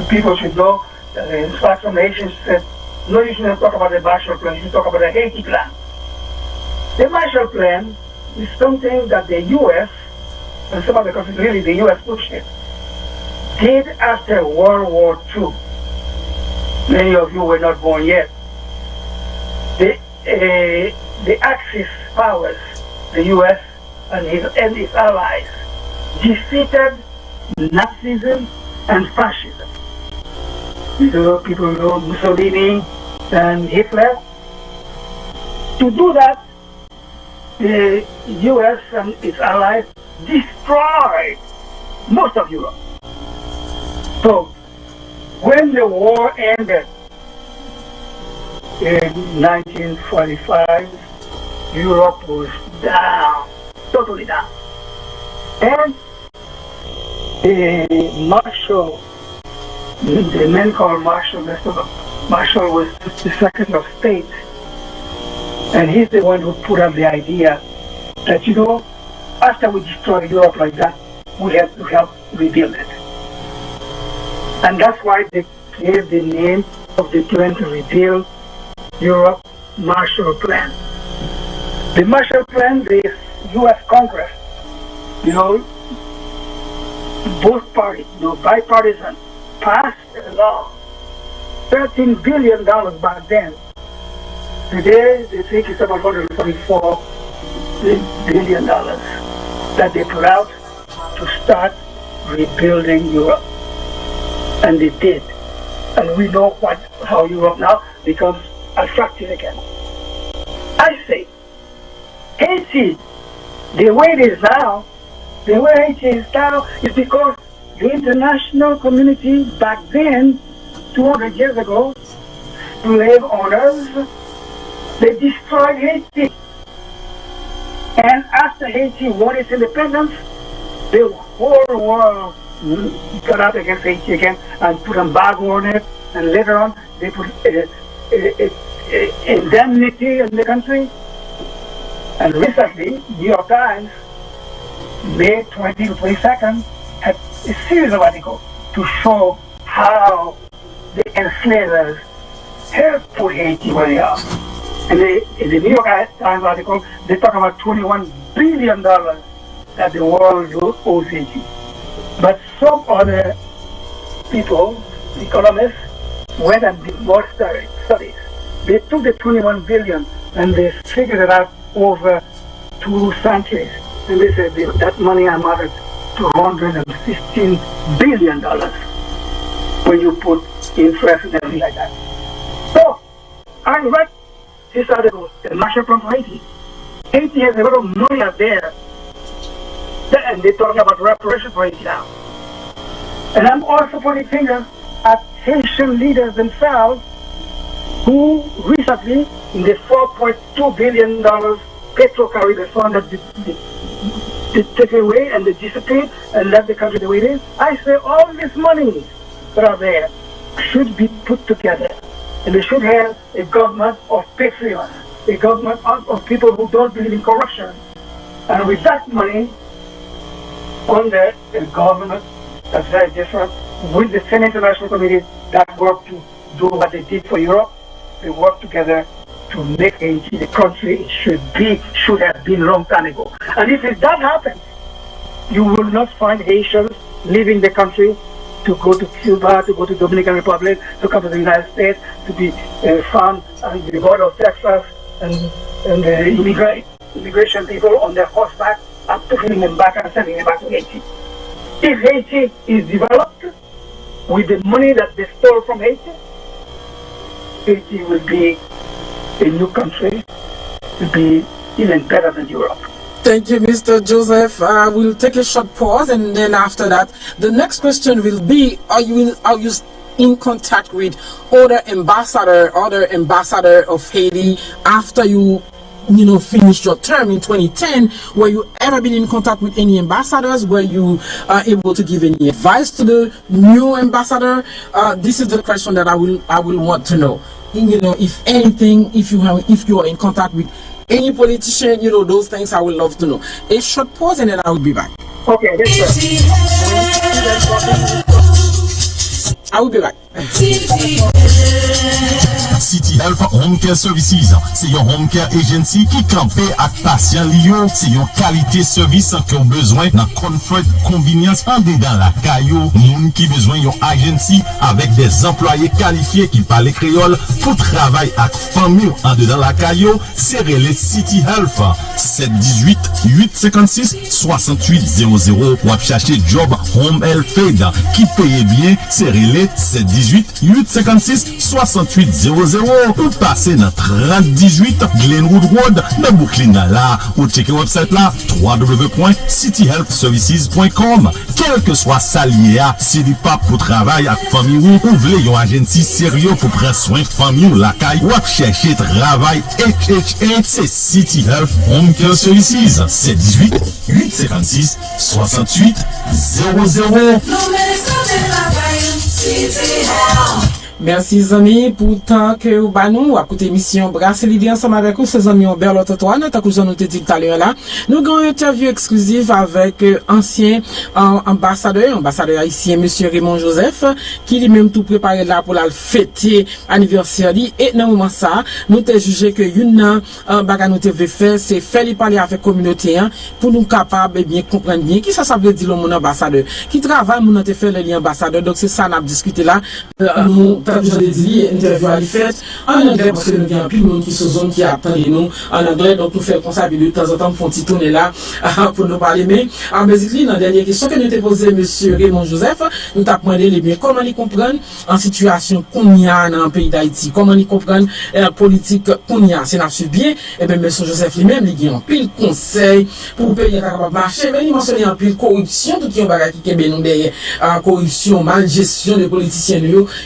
people should know that the Instruction Nation said no, you shouldn't talk about the Marshall Plan. You should talk about the Haiti Plan. The Marshall Plan is something that the U.S. and some other countries, really the U.S. pushed it, did after World War II. Many of you were not born yet. The Axis powers, the U.S. and its allies, defeated Nazism and fascism. People know Mussolini and Hitler. To do that, the U.S. and its allies destroyed most of Europe. So, when the war ended in 1945, Europe was down, totally down. And the man called Marshall was the Secretary of State. And he's the one who put up the idea that, after we destroy Europe like that, we have to help rebuild it. And that's why they gave the name of the plan to rebuild Europe, Marshall Plan. The Marshall Plan, the U.S. Congress, both parties, bipartisan, passed a law, $13 billion back then. Today, they think it's about $144 billion that they put out to start rebuilding Europe. And they did. And we know how Europe now becomes attractive again. I say, Haiti, the way it is now, is because the international community back then, 200 years ago, slave owners, they destroyed Haiti. And after Haiti won its independence, the whole world got out against Haiti again and put embargo on it. And later on, they put indemnity in the country. And recently, New York Times, May 20 to 22nd, had a series of articles to show how the enslavers helped put Haiti where they are. And in the New York Times article, they talk about $21 billion that the world owes Haiti. But some other people, economists, went and did more studies. They took the $21 billion and they figured it out over 2 centuries. And they said that money amounted to $115 billion when you put interest and everything like that. So, I read this article, the Marshall Plan for Haiti. Haiti has a lot of money out there, and they're talking about reparations for Haiti now. And I'm also pointing fingers at Haitian leaders themselves who recently, in the $4.2 billion Petro-Caribbean fund that they take away and they dissipate and left the country the way it is, I say all this money that are there should be put together. And they should have a government of patriots, a government of people who don't believe in corruption. And with that money, under a government that's very different, with the same international community that work to do what they did for Europe, they work together to make Haiti the country it should have been a long time ago. And if that happens, you will not find Haitians leaving the country to go to Cuba, to go to Dominican Republic, to come to the United States, to be found on the border of Texas, and the immigration people on their horseback are putting them back and sending them back to Haiti. If Haiti is developed with the money that they stole from Haiti, Haiti will be a new country, will be even better than Europe. Thank you, Mr. Joseph. We'll take a short pause, and then after that, the next question will be: Are you in contact with other ambassador of Haiti after you finished your term in 2010? Were you ever been in contact with any ambassadors? Were you able to give any advice to the new ambassador? This is the question that I will want to know. If anything, if you are in contact with any politician, those things I would love to know. A short pause, and then I will be back. Okay, yes, sir. I will be back. City Health Home Care Services, c'est une home care agency qui campé avec patient liyo, c'est une qualité service qui ont besoin d'un comfort, convenience en dedans la caillou, moun qui besoin d'une agency avec des employés qualifiés qui parlent créole pour travailler avec famille en dedans la caillou, c'est relais City Health 718 856 6800 ou à chercher job home health aid qui paye bien, c'est relais 718 856 6800 ou passer dans 3018 Glenwood Road dans Brooklyn là ou checker website là www.cityhealthservices.com. Quel que soit salier, si du pas pour travail avec famille ou voulez une agency sérieux pour prendre soin de famille ou la caille ou chercher travail HHA, c'est City Health Home Care Services. C'est 18 856 68 00. Merci amis pour le temps que vous avez nous à côté émission Brasser l'idée ensemble avec vous, ces amis en bel autre toi, nous nous te dit tout à l'heure là. Nous avons une interview exclusive avec ancien ambassadeur haïtien monsieur Raymond Joseph qui lui-même tout préparé là pour la fêter anniversaire et dans moment ça, nous t'ai jugé que une bagarre nous devait faire c'est faire parler avec communauté pour nous capable bien comprendre bien qui ça veut dire le mon ambassadeur qui travaille mon te faire le lien ambassadeur. Donc c'est ça n'a discuté là nous comme je l'ai dit, interview à fait en anglais parce que nous avons plus de monde qui sont zone qui attendent nous en anglais, donc nous faisons comme ça de temps en temps pour petit tourner là pour nous parler. Mais en basically, dans la dernière question que nous t'ai posé monsieur Raymond Joseph, nous t'avons demandé les bien comment ils comprennent en situation qu'on y a dans le pays d'Haïti, comment ils comprennent la politique qu'on y a, c'est n'a suivi bien, et bien monsieur Joseph lui-même il a un pile conseil pour le pays capable marcher, mais il mentionne un pile corruption, tout qui est bagage qui est nous derrière, corruption, mal gestion des politiciens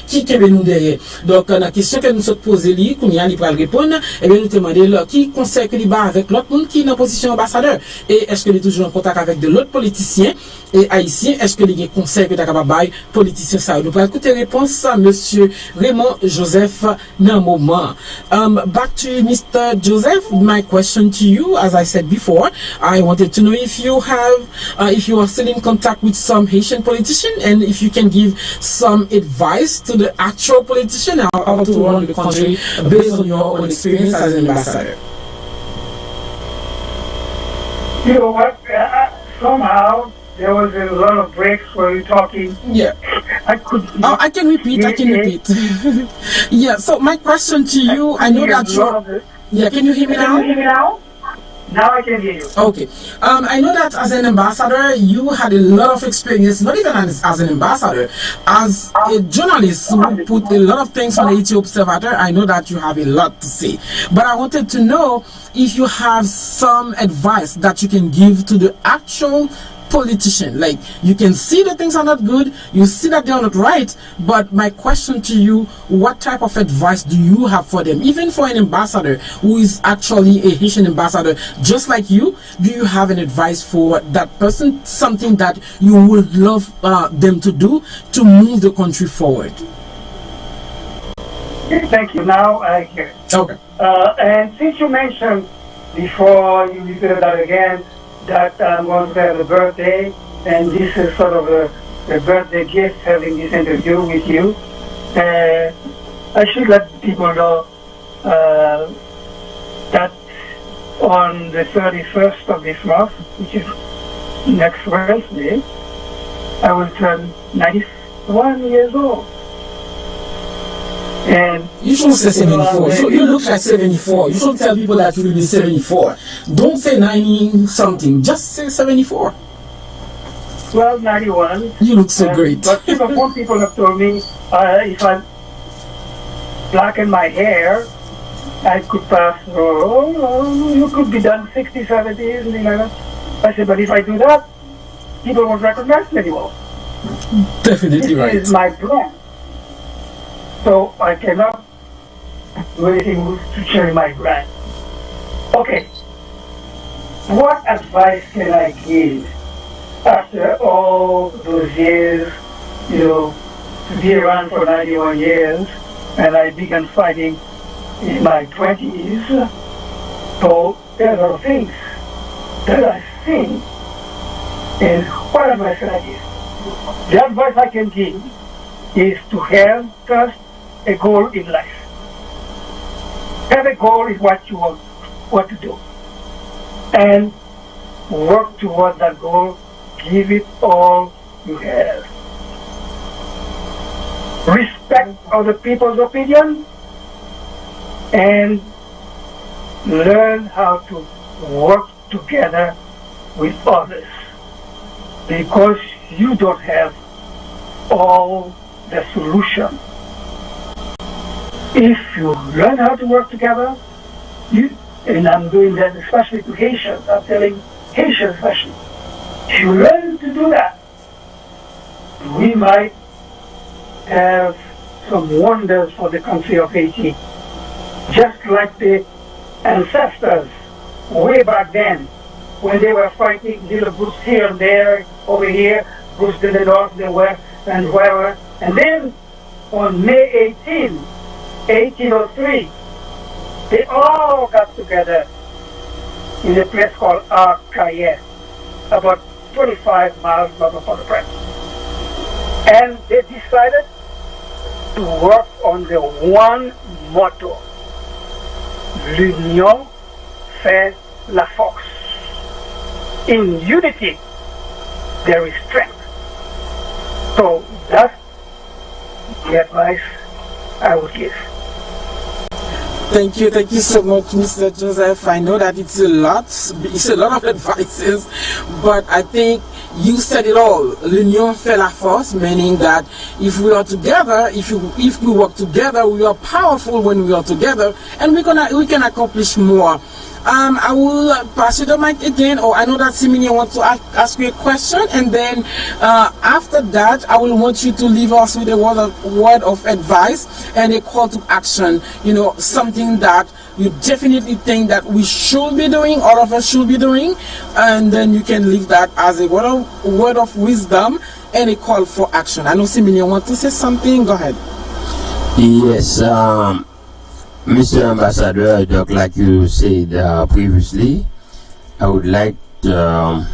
qui nous derrière. Donc la question que nous sommes posée lui qu'on y a pour répondre et bien nous demander qui conseille que il bat avec l'autre monde qui est en position ambassadeur et est-ce que il est toujours en contact avec de l'autre politicien et haïtien, est-ce que il y a conseil que tu capable bailler politicien ça. Nous allons écouter réponse à monsieur Raymond Joseph dans un moment. Back to Mr. Joseph, my question to you, as I said before, I wanted to know if you are still in contact with some Haitian politician and if you can give some advice to the actual politician how to run the country based on your own experience as an ambassador. You know what? Somehow there was a lot of breaks where you're talking. Yeah. I can repeat. Yeah. So my question to you, I know that you. Yeah. Can you hear me now? Now I can hear you. Okay. I know that as an ambassador, you had a lot of experience, not even as an ambassador, as a journalist who put a lot of things on the Haiti Observer. I know that you have a lot to say. But I wanted to know if you have some advice that you can give to the actual politician. Like, you can see the things are not good, you see that they are not right, but my question to you, what type of advice do you have for them? Even for an ambassador who is actually a Haitian ambassador just like you, do you have an advice for that person, something that you would love them to do to move the country forward? Thank you. Now I hear. Okay. And since you mentioned before, you repeated that again, that I'm going to have a birthday, and this is sort of a birthday gift having this interview with you. I should let people know that on the 31st of this month, which is next Wednesday, I will turn 91 years old. And you should say 74. You look like 74. You should tell people that you will be 74. Don't say 90 something. Just say 74. Well, 91. You look so great. But some people have told me if I blacken my hair, I could pass. You could be done 60, 70, something like that. I said, but if I do that, people won't recognize me anymore. Definitely right. This is my brand. So I cannot do anything to change my brand. Okay. What advice can I give after all those years, to be around for 91 years, and I began fighting in my 20s? So there are a lot of things that I've seen. And what advice can I give? The advice I can give is to have first a goal in life. Have a goal in what you want, what to do, and work toward that goal. Give it all you have. Respect other people's opinion and learn how to work together with others, because you don't have all the solution. If you learn how to work together, and I'm doing that especially to Haitians, I'm telling Haitians especially, if you learn to do that, we might have some wonders for the country of Haiti, just like the ancestors way back then, when they were fighting little groups here and there, over here, groups to the north, the west, and wherever. And then on May 18, 1803, they all got together in a place called Arcaye, about 25 miles north of Port-au-Prince. And they decided to work on the one motto: l'union fait la force. In unity, there is strength. So that's the advice I would give. Thank you so much, Mr. Joseph. I know that it's a lot of advices, but I think you said it all. L'union fait la force, meaning that if we are together, if we work together, we are powerful when we are together, and we can accomplish more. I will pass you the mic again, or I know that Simini wants to ask you a question, and then after that, I will want you to leave us with a word of advice and a call to action. You know, something that you definitely think that we should be doing, all of us should be doing, and then you can leave that as a word of wisdom and a call for action. I know Simini wants to say something. Go ahead. Yes. Mr. Ambassador, like you said previously, I would like to,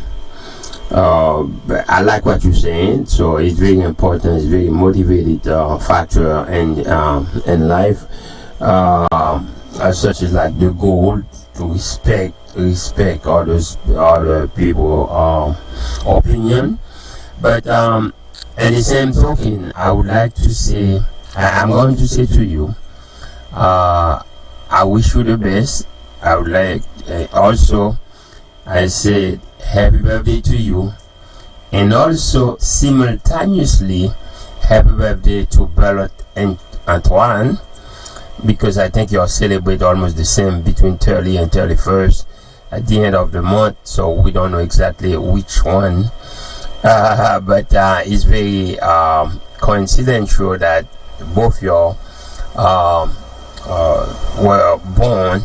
I like what you're saying, so it's very important, it's very motivated factor in life, such as like the goal to respect other people opinion. But at the same token, I would like to say, I'm going to say to you, I wish you the best. I would like also, I said happy birthday to you, and also simultaneously happy birthday to Ballot and Antoine, because I think you'll celebrate almost the same between 30 and 31st at the end of the month, so we don't know exactly which one, but it's very coincidental that both y'all were born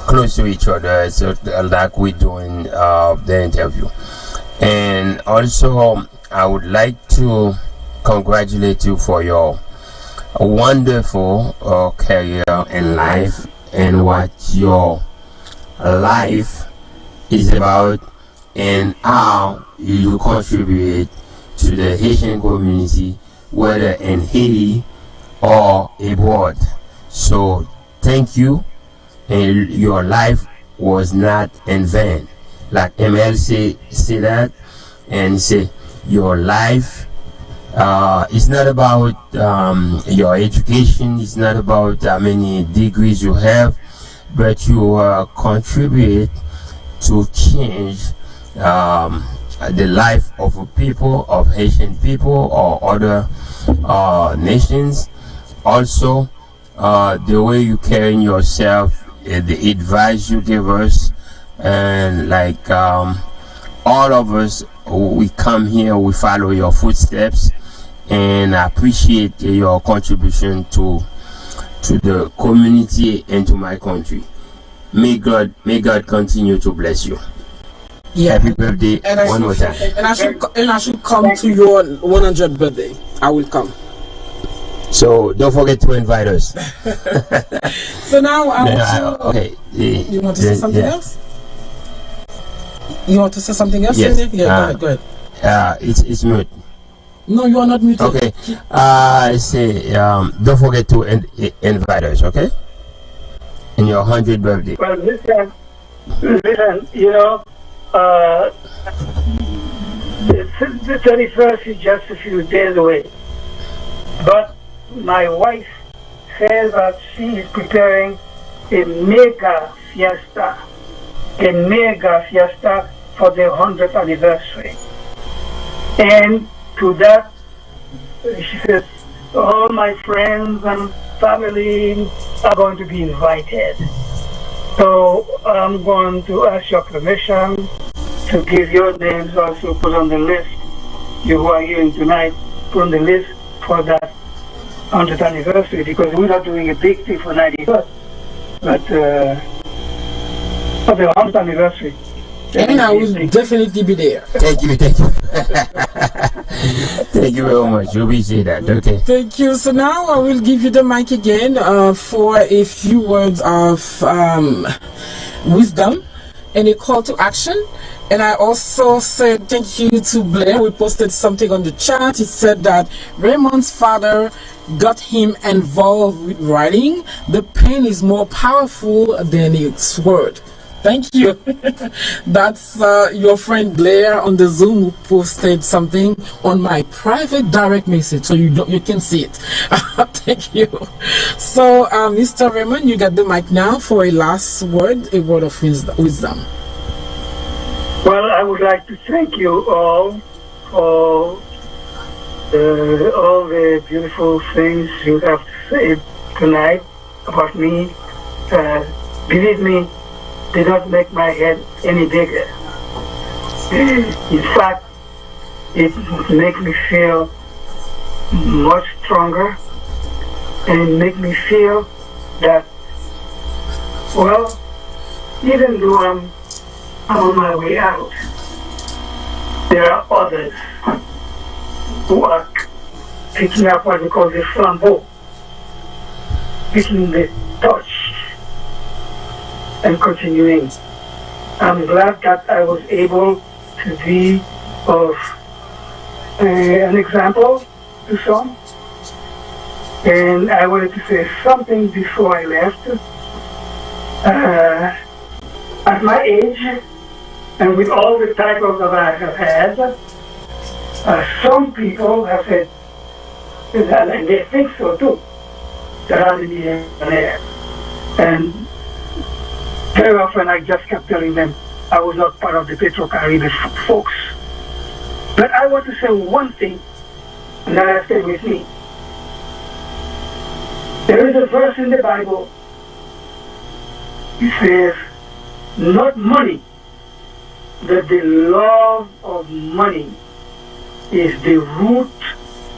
close to each other, so like we're doing the interview. And also I would like to congratulate you for your wonderful career in life and what your life is about and how you contribute to the Haitian community, whether in Haiti or abroad. So thank you, and your life was not in vain. Like ML say that, and say your life is not about your education, it's not about how many degrees you have, but you contribute to change the life of people, of Haitian people or other nations. Also, the way you carry yourself, the advice you give us, and like all of us, we come here, we follow your footsteps, and I appreciate your contribution to the community and to my country. May God continue to bless you. Yeah. Happy birthday one more time. And I should come to your 100th birthday. I will come. So don't forget to invite us. So now okay. You want to say something else? You want to say something else? Yes. Yeah, go ahead. It's mute. No, you are not muted. Okay. I say, don't forget to invite us, okay? In your 100th birthday. Well, listen, the 31st is just a few days away. But my wife says that she is preparing a mega fiesta for the 100th anniversary. And to that, she says, all my friends and family are going to be invited. So I'm going to ask your permission to give your names also put on the list. You who are here tonight, put on the list for that 100th anniversary, because we're not doing a big thing for 91st, but for the 100th anniversary. And I will definitely be there. Thank you. Thank you very much. You appreciate that. Okay. Thank you. So now I will give you the mic again for a few words of wisdom and a call to action. And I also said thank you to Blair. We posted something on the chat. He said that Raymond's father got him involved with writing. The pen is more powerful than its word. Thank you. That's your friend Blair on the Zoom who posted something on my private direct message, so you can see it. Thank you. So, Mr. Raymond, you got the mic now for a last word, a word of wisdom. Well, I would like to thank you all for all the beautiful things you have to say tonight about me. Believe me, did not make my head any bigger. In fact, it makes me feel much stronger, and it makes me feel that, well, even though I'm on my way out, there are others who are picking up what we call the flambeau, picking the torch and continuing. I'm glad that I was able to be of an example to some. And I wanted to say something before I left. At my age, and with all the titles that I have had, some people have said, and they think so too, that I'm a millionaire. And very often I just kept telling them I was not part of the Petro-Caribbean folks. But I want to say one thing, and that has stayed with me. There is a verse in the Bible. It says, not money, but the love of money is the root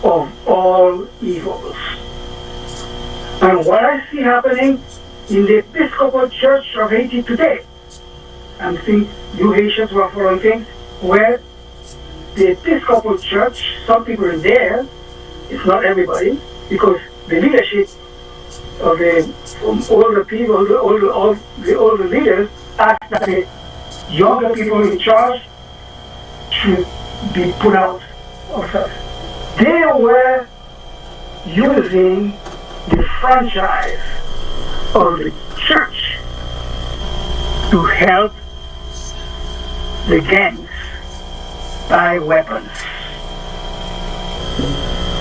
of all evils. And what I see happening in the Episcopal Church of Haiti today, I'm seeing you Haitians who are following things, where the Episcopal Church, some people are there, it's not everybody, because the leadership of all the people, all the older leaders, ask that the younger people in charge should be put out of service. They were using the franchise of the church to help the gangs buy weapons.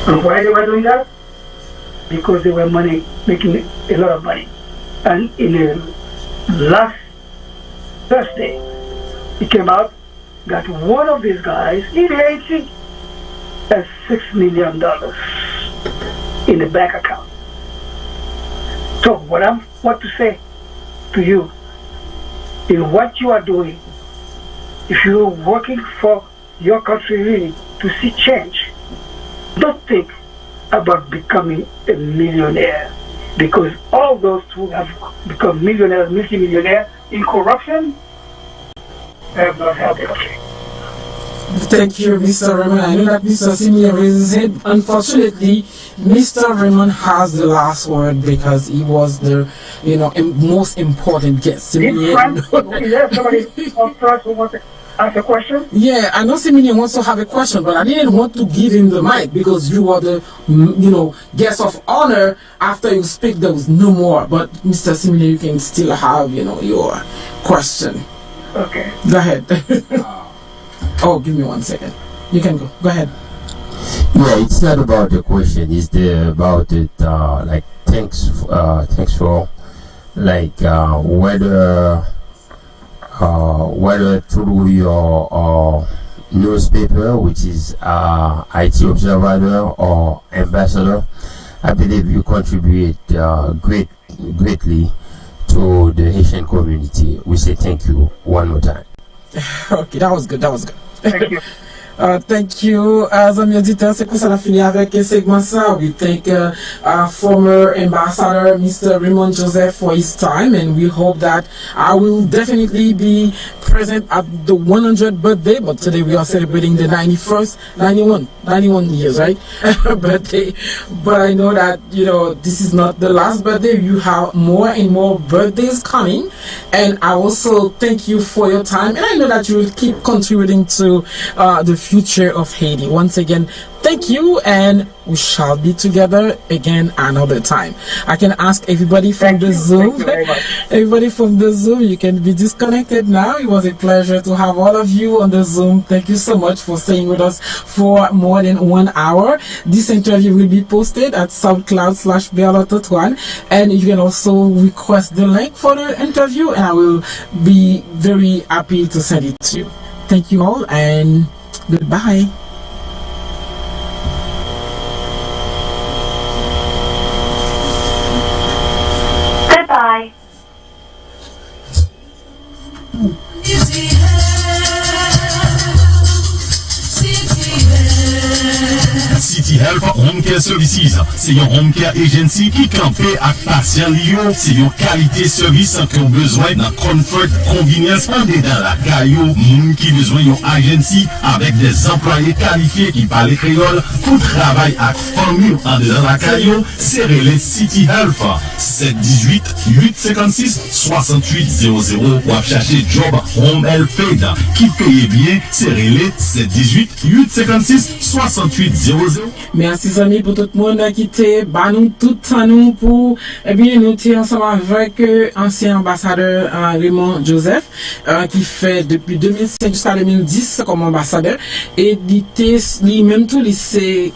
And why they were doing that? Because they were making a lot of money. And in the last Thursday, it came out that one of these guys in Haiti has $6 million in the bank account. So what to say to you, in what you are doing, if you're working for your country really to see change, don't think about becoming a millionaire, because all those who have become millionaires, multimillionaires in corruption have not helped the country. Thank you, Mr. Raymond. I know that Mr. Simeon raises it. Unfortunately, Mr. Raymond has the last word because he was the, most important guest. In France, somebody on France who wants to ask a question? Yeah, I know Simini wants to have a question, but I didn't want to give him the mic because you are the, guest of honor. After you speak, there was no more. But Mr. Simini, you can still have, your question. Okay. Go ahead. Oh, give me 1 second. You can go. Go ahead. Yeah, it's not about the question. It's about it. Thanks for whether through your newspaper, which is IT Observer or Ambassador, I believe you contribute greatly to the Haitian community. We say thank you one more time. Okay, that was good. Thank you. Thank you, amis auditeurs. C'est comme ça, on a fini avec un segment ça. We thank former ambassador Mr. Raymond Joseph for his time, and we hope that I will definitely be present at the 100th birthday. But today we are celebrating the 91 years, right? Birthday. But I know that this is not the last birthday. You have more and more birthdays coming, and I also thank you for your time. And I know that you will keep contributing to the future of Haiti. Once again, thank you, and we shall be together again another time. I can ask everybody from the Zoom. Everybody from the Zoom, you can be disconnected now. It was a pleasure to have all of you on the Zoom. Thank you so much for staying with us for more than 1 hour. This interview will be posted at SoundCloud/BearlotToTwan, and you can also request the link for the interview, and I will be very happy to send it to you. Thank you all, and goodbye. Goodbye. City Health Home Care Services, c'est une home care agency qui campé à patient liyo, c'est une qualité service qui ont besoin d'un comfort, convenience, en dedans la caillou, moun qui besoin d'une agency avec des employés qualifiés qui parlent créole pour travailler à famille en dedans la caillou, c'est relais City Health, 718 856 6800 ou chercher job home health aid qui paye bien, c'est relais 718 856 6800. Merci amis pour tout le monde qui était nous tout temps nous pour nous sommes ensemble avec ancien ambassadeur Raymond Joseph qui fait depuis 2005 jusqu'à 2010 comme ambassadeur, et lui-même tout lycée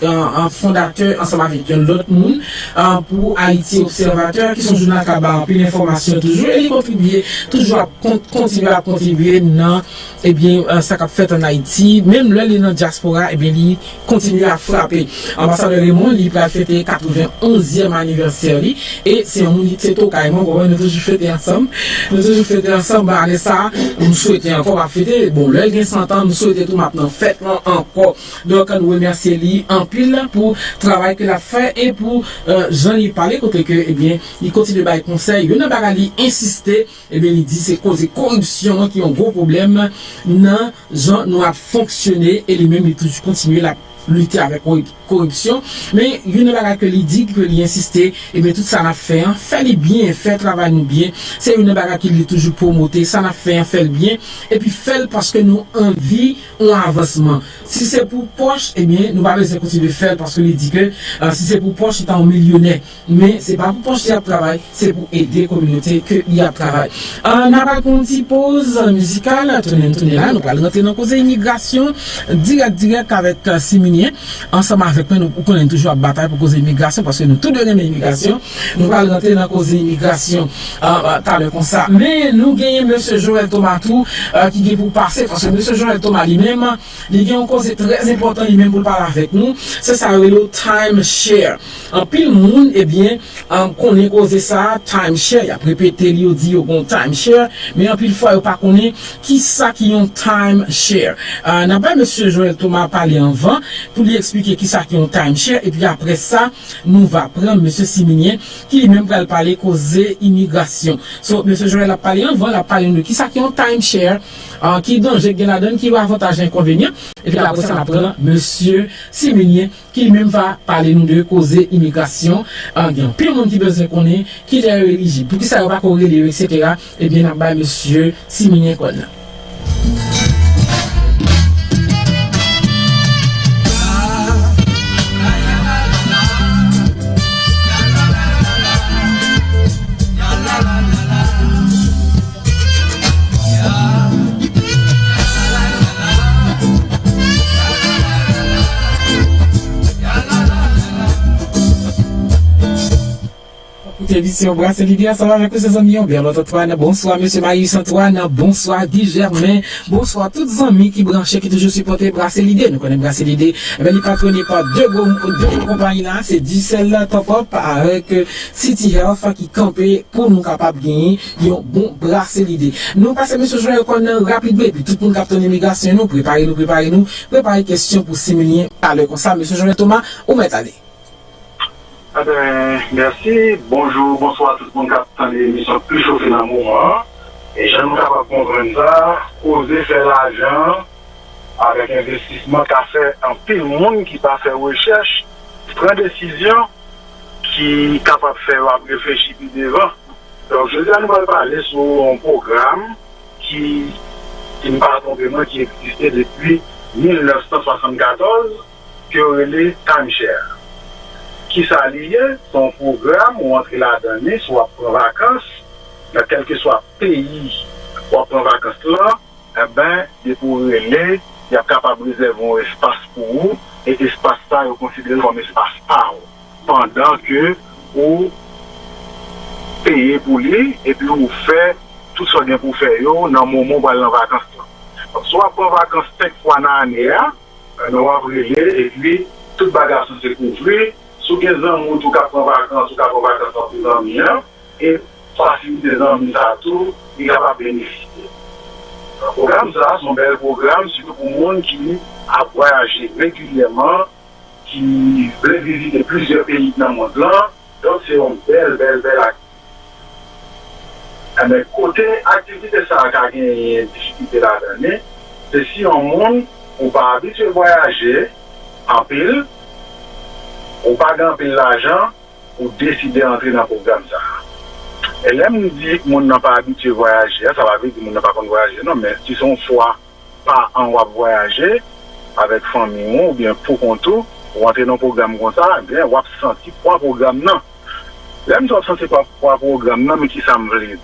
fondateur ensemble avec l'autre monde pour Haïti Observateur qui sont journal en puis l'information toujours, et il contribue toujours à contribuer dans ça qu'a fait en Haïti, même là les dans diaspora, il continue à frapper. Ambassadeur Raymond, il a fêté 91e anniversaire, et c'est un monde qui est tout carrément, nous toujours fêté ensemble. Allez ça, nous souhaitons encore à fêter. Bon, là, il y a 100 ans, nous souhaitons tout maintenant, fêtons encore. Donc, nous remercions lui en pile pour le travail qu'il a fait, et pour Jean-Louis parler, côté que, il continue à conseil, il n'a pas insister, il dit c'est cause de corruption qui ont un gros problème, non, Jean nous a fonctionné, et lui-même, il toujours continue la lutter avec corruption, mais il y a une que lui dit, que lui insister, et bien tout ça n'a fait, fait le bien, fait travail nous bien, c'est une bagarre qui lui toujours promoté, ça n'a fait le bien, et puis fait parce que nous envie un avancement. Si c'est pour poche, nous allons continuer de faire parce que lui dit que si c'est pour poche, il est un millionnaire, mais c'est pas pour poche qu'il y a travail, c'est pour aider la communauté qu'il y a travail. On a pas une petite pause musicale, tournez là, nous allons rentrer dans la cause immigration, direct avec Simini. Ensemble avec nous, nous connaissons toujours la bataille pour cause immigration, parce que nous tous deux aimons l'immigration. Nous allons rentrer dans la cause immigration comme ça. Mais nous gagnons M. Joël Tomatou qui est pour passer, parce que M. Joël Thomas lui-même, il a une cause très importante lui-même pour parler avec nous. C'est ça le time share. En pile monde, qu'on ait causé ça, time share. Il a répété, il dit bon time share, mais en pile fois, il pas connaît qui ça qui ont time share. N'a pas M. Joël Thomas parlé en vain pour lui expliquer qui ça qui ont timeshare, et puis après ça nous va prendre monsieur Siminien qui lui même va parler causer immigration. So monsieur Joël a parlé avant, la parler de qui ça qui ont timeshare, qui danger gain qui va avantage inconvénient, et puis après ça on prend monsieur Siminien qui lui même va parler nous de causer immigration, bien plus monde qui besoin connaît qui est éligible pour qui ça va pas corréler etc. et bien là-bas monsieur Siminien connaît. émission Brasse l'idée, ça va avec ses amis, bien l'autre Antoine, bonsoir monsieur Marius Antoine, bonsoir Guy Germain, bonsoir tous les amis qui branchent, qui toujours supportent Brasse l'idée, nous connaissons Brasse l'idée, mais il est patronné par deux compagnies là, c'est Diesel Top Up avec City Health qui campait pour nous capables de gagner, un bon Brasse l'idée. Nous passons monsieur Joël qu'on rapide, puis tout le monde capte l'immigration, nous préparez question pour simuler à l'heure comme ça, monsieur Joël Thomas, où m'est allé? Ah ben, merci. Bonjour, bonsoir tout le monde qui attend l'émission plus chauffée dans le moment. Et j'aime capable comprendre ça, oser faire l'argent avec investissement qu'a fait un pile monde qui va faire recherche, prend décision qui est capable de faire réfléchir plus devant. Donc je dis à nous parler sur un programme qui me parle complètement qui existait depuis 1974 qui aurait les timeshare. Qui s'allie, son programme ou entrer là-dedans, soit pour vacances, dans quel que soit pays ou pour vacances là, eh ben, il pour aller, il est capable de réserver un espace pour vous, et l'espace ça est considéré comme espace à vous. Pendant que vous payez pour lui, et puis vous faites tout ce que vous faites dans le moment où vous allez en vacances là. Donc, soit pour vacances 5 fois dans l'année, nous allons brûler, et puis, toute bagage se couvrir. Sous 15 ans, on tout cas prend vacances, tout cas prend vacances en plus en bien, et faciliter les amis à tout, il va bénéficier. Le programme, ça, c'est un bel programme, surtout pour le monde qui a voyagé régulièrement, qui veut visiter plusieurs pays dans le monde là. Donc, c'est une belle activité. Mais côté activité, ça a gagné une difficulté là-dedans, c'est si un monde n'est pas habitué à voyager en pile, ou pas gagner l'argent pour décider d'entrer dans le programme. Et là, me dit que mon n'a pas habitué à voyager, ça va dire que mon n'a pas connu voyager. Non, mais si son fois pas en voyager avec famille ou bien pour contour, ou entrer dans un programme comme ça, bien, on va sentir quoi programme non. Là, je ne sentir pas quoi programme non, mais qui ça me veut dire.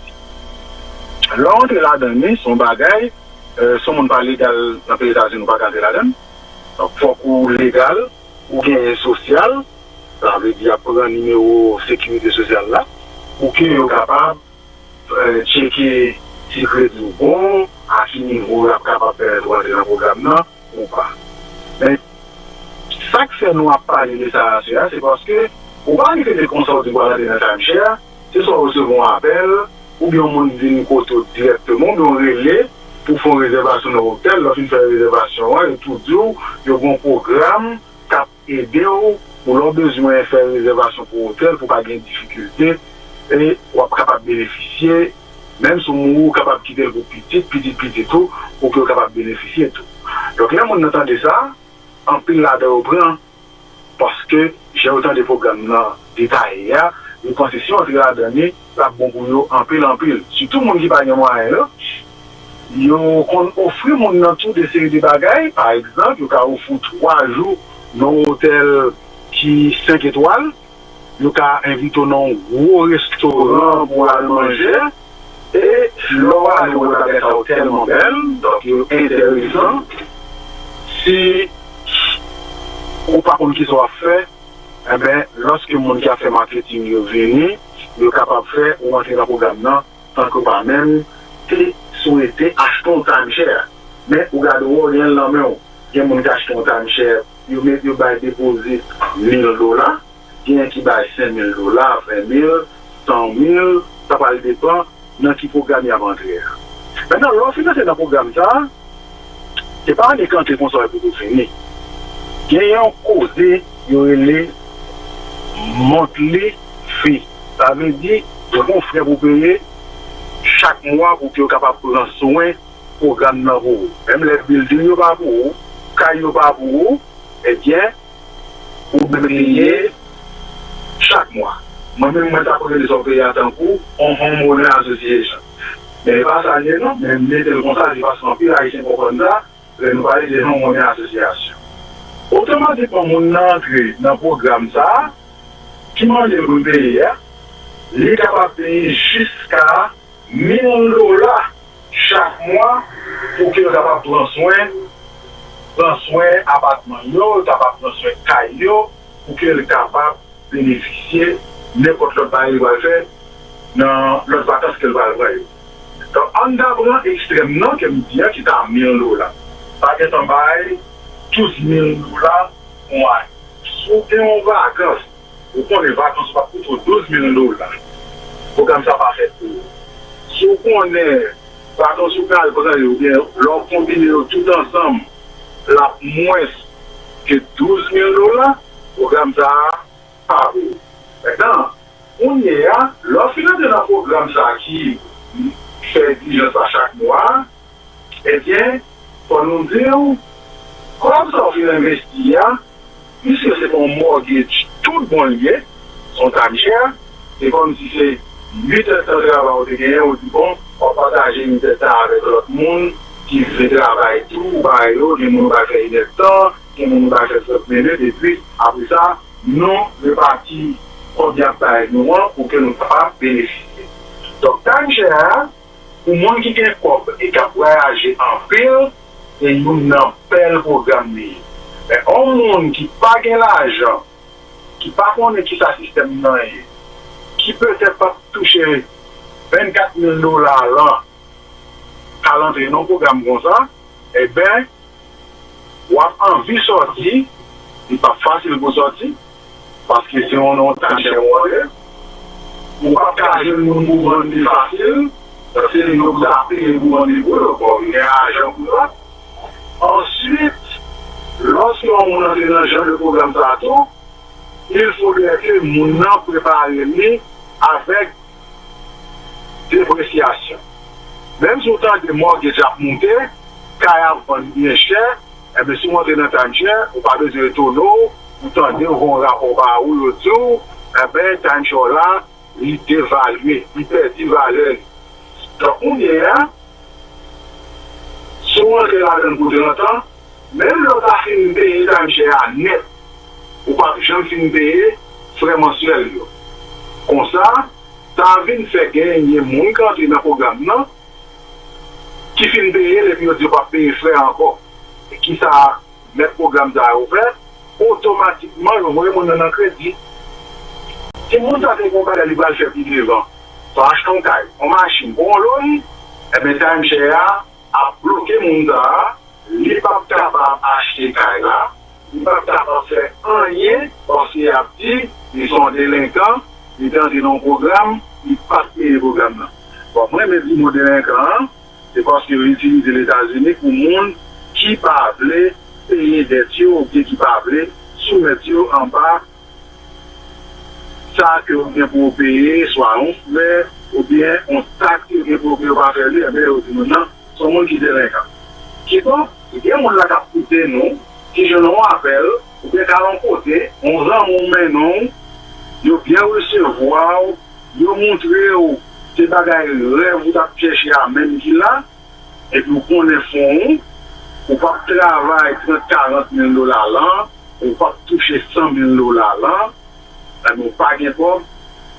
Là, on est là-dedans, son bagage, son monde pas légal dans les États-Unis, pas entrer là-dedans. Donc, il faut qu'on légal ou bien social, ça veut dire prendre un numéro de sécurité sociale là, pour qu'il soit capable de checker si le crédit est bon, à quel niveau il est capable de rentrer dans le programme là, ou pas. Mais ça que fait nous à parler de ça, c'est parce que, on va arriver des consorts de voyager dans le timeshare, c'est soit recevoir un appel, ou bien on vient directement, on relais pour faire une réservation dans l'hôtel, lorsqu'on fait une réservation, et tout jour, il y a un bon programme qui aider pour leurs besoins de faire une réservation pour l'hôtel, pour pas avoir de difficultés, et on est capable de bénéficier, même si on est capable de quitter le petit tout, pour qu'on soit capable de bénéficier tout. Donc là, on entend ça, en pile là-dedans, parce que j'ai autant de programmes détaillés, les concessions entre là-dedans, là, bon pour eux, en pile. Surtout le monde qui n'a pas de moyens, ils offrent mon tout des séries de bagailles, par exemple, ils offrent 3 jours dans un hôtel qui 5 étoiles, ils invitent dans un gros restaurant pour aller manger, et là, ils ont un hôtel tellement belle, donc c'est intéressant. Si on ne pas contre qui soit fait, eh bien, lorsque le monde qui a fait marketing est venu, il est capable de faire ou entrer dans le programme, tant que pas même, souhaité acheter un timeshare. Mais regardez, rien là même. Il y a des gens qui achètent un timeshare, ils mettent déposer $1,000, il y a qui baillent $5,000, $20,000, $100,000, ça va dépendre dans quel programme il y a rentré. Maintenant, lorsque c'est dans le programme, ça, c'est pas les quand les sponsors pour tout finir. Il y a un causé, il y a les monthly fee. Ça veut dire que vos frères vous payer chaque mois pour qu'ils soient capables de prendre soin du programme dans vous. Même les buildings ne pas pour vous, quand ils ne pas pour vous, eh bien, vous payer chaque mois. Moi-même, je suis les autres pays à temps pour, on fait une monnaie association. Mais pas ça, non, mais mettez le conseil, parce qu'en plus, haïtien pour prendre ça, nous parler de monnaie association. Autrement dit, quand on entre dans le programme, ça, qui mange le pays, il est capable de payer jusqu'à $1,000 chaque mois pour qu'il soit capable de prendre soin appartement, capable de prendre soin caillou, pour qu'il soit capable de bénéficier n'importe l'autre bail va faire dans l'autre vacances qu'elle va faire. Donc, en d'abord extrêmement, comme dit, qui est à 1000 $. Pas qu'un bail, 12 000 $, ouais. Si on est en vacances, ou qu'on les vacances pas pour 12 000 $. Pour comme ça pas fait pour. Si on est vacances ou bien l'on combine tout ensemble, la moins que 12 000 $, pour comme ça, pas pour. Maintenant, on est là, l'offre de la programme ça qui fait diligence à chaque mois, eh bien, pour nous dire, comme ça on fait investir, puisque c'est mon mortgage, tout le bon lié, son time share, c'est comme si c'est 8 heures de travail au dégât, on dit bon, on partage une tête avec l'autre monde qui fait travail tout, les gens va faire une temps, les gens va faire 7 minutes, et puis après ça, nous, le parti, on vient par nous pour que nous puissions bénéficier. Donc, time share, pour les gens qui ont un corps et qui ont voyagé en ville, et nous n'avons pas le programme. Mais un monde qui n'a pas l'argent, qui n'a pas connaît qui ça système, qui peut-être pas toucher 24 000 $ l'an à l'entrée dans le programme comme ça, eh bien, on a envie de sortir, ce n'est pas facile pour sortir, parce que si on entend chez moi, on ne peut pas faire un mouvement facile, parce que nous avons payé le mouvement de boulot, il y a l'argent pour ça. Ensuite, lorsqu'on entre dans le genre de programme Tato, il faut bien que nous préparer avec dépréciation. Même si autant de mortgage à monter, car il bien cher, et bien si on est dans time share, on n'a pas besoin de tonneau, vous tendez, on va rapport à où le tout, et bien time share là, il dévalue, il perd de valeur. Donc on est là, si on est là dans le longtemps, même l'autre a fini de payer time share net, ou pas jamais fini de payer frais mensuels. Comme ça, ça vient faire gagner moins quand il y a un programme, non? Qui finit de payer, et puis on ne dit pas payer frais encore. Et qui ça met le programme à ouvert, automatiquement, on va dans un crédit. Si on a des compagnies qui vont faire plus devant, on achète un caille, on machine, on loin, et bien, time share a bloqué mon monde, il n'est pas capable d'acheter caille là, il n'est pas capable de faire rien, parce qu'il a dit, ils sont délinquants, ils sont dans un programme, ils ne passent pas le programme là. Bon, moi, je dis, mon délinquant, c'est parce qu'ils utilisent les États-Unis pour le monde qui ne pas payer des tuyaux ou qui ne pas soumettre en bas. Ça que vous bien pour payer, soit on fait, ou bien on taxe que pour payer pas faire lui, mais au maintenant, c'est le monde qui est délinquant. Qui donc, il y a un monde qui a coûté nous, qui je nous appelle, ou bien qu'à l'emporter, on rend mon non, il bien recevoir, il montrer ces bagages rêves, vous avez cherché à même qui là, et puis vous connaissez fonds, vous pas travailler 30-40 000 $ là, vous pas toucher 100 000 $ là, nous pas de problème,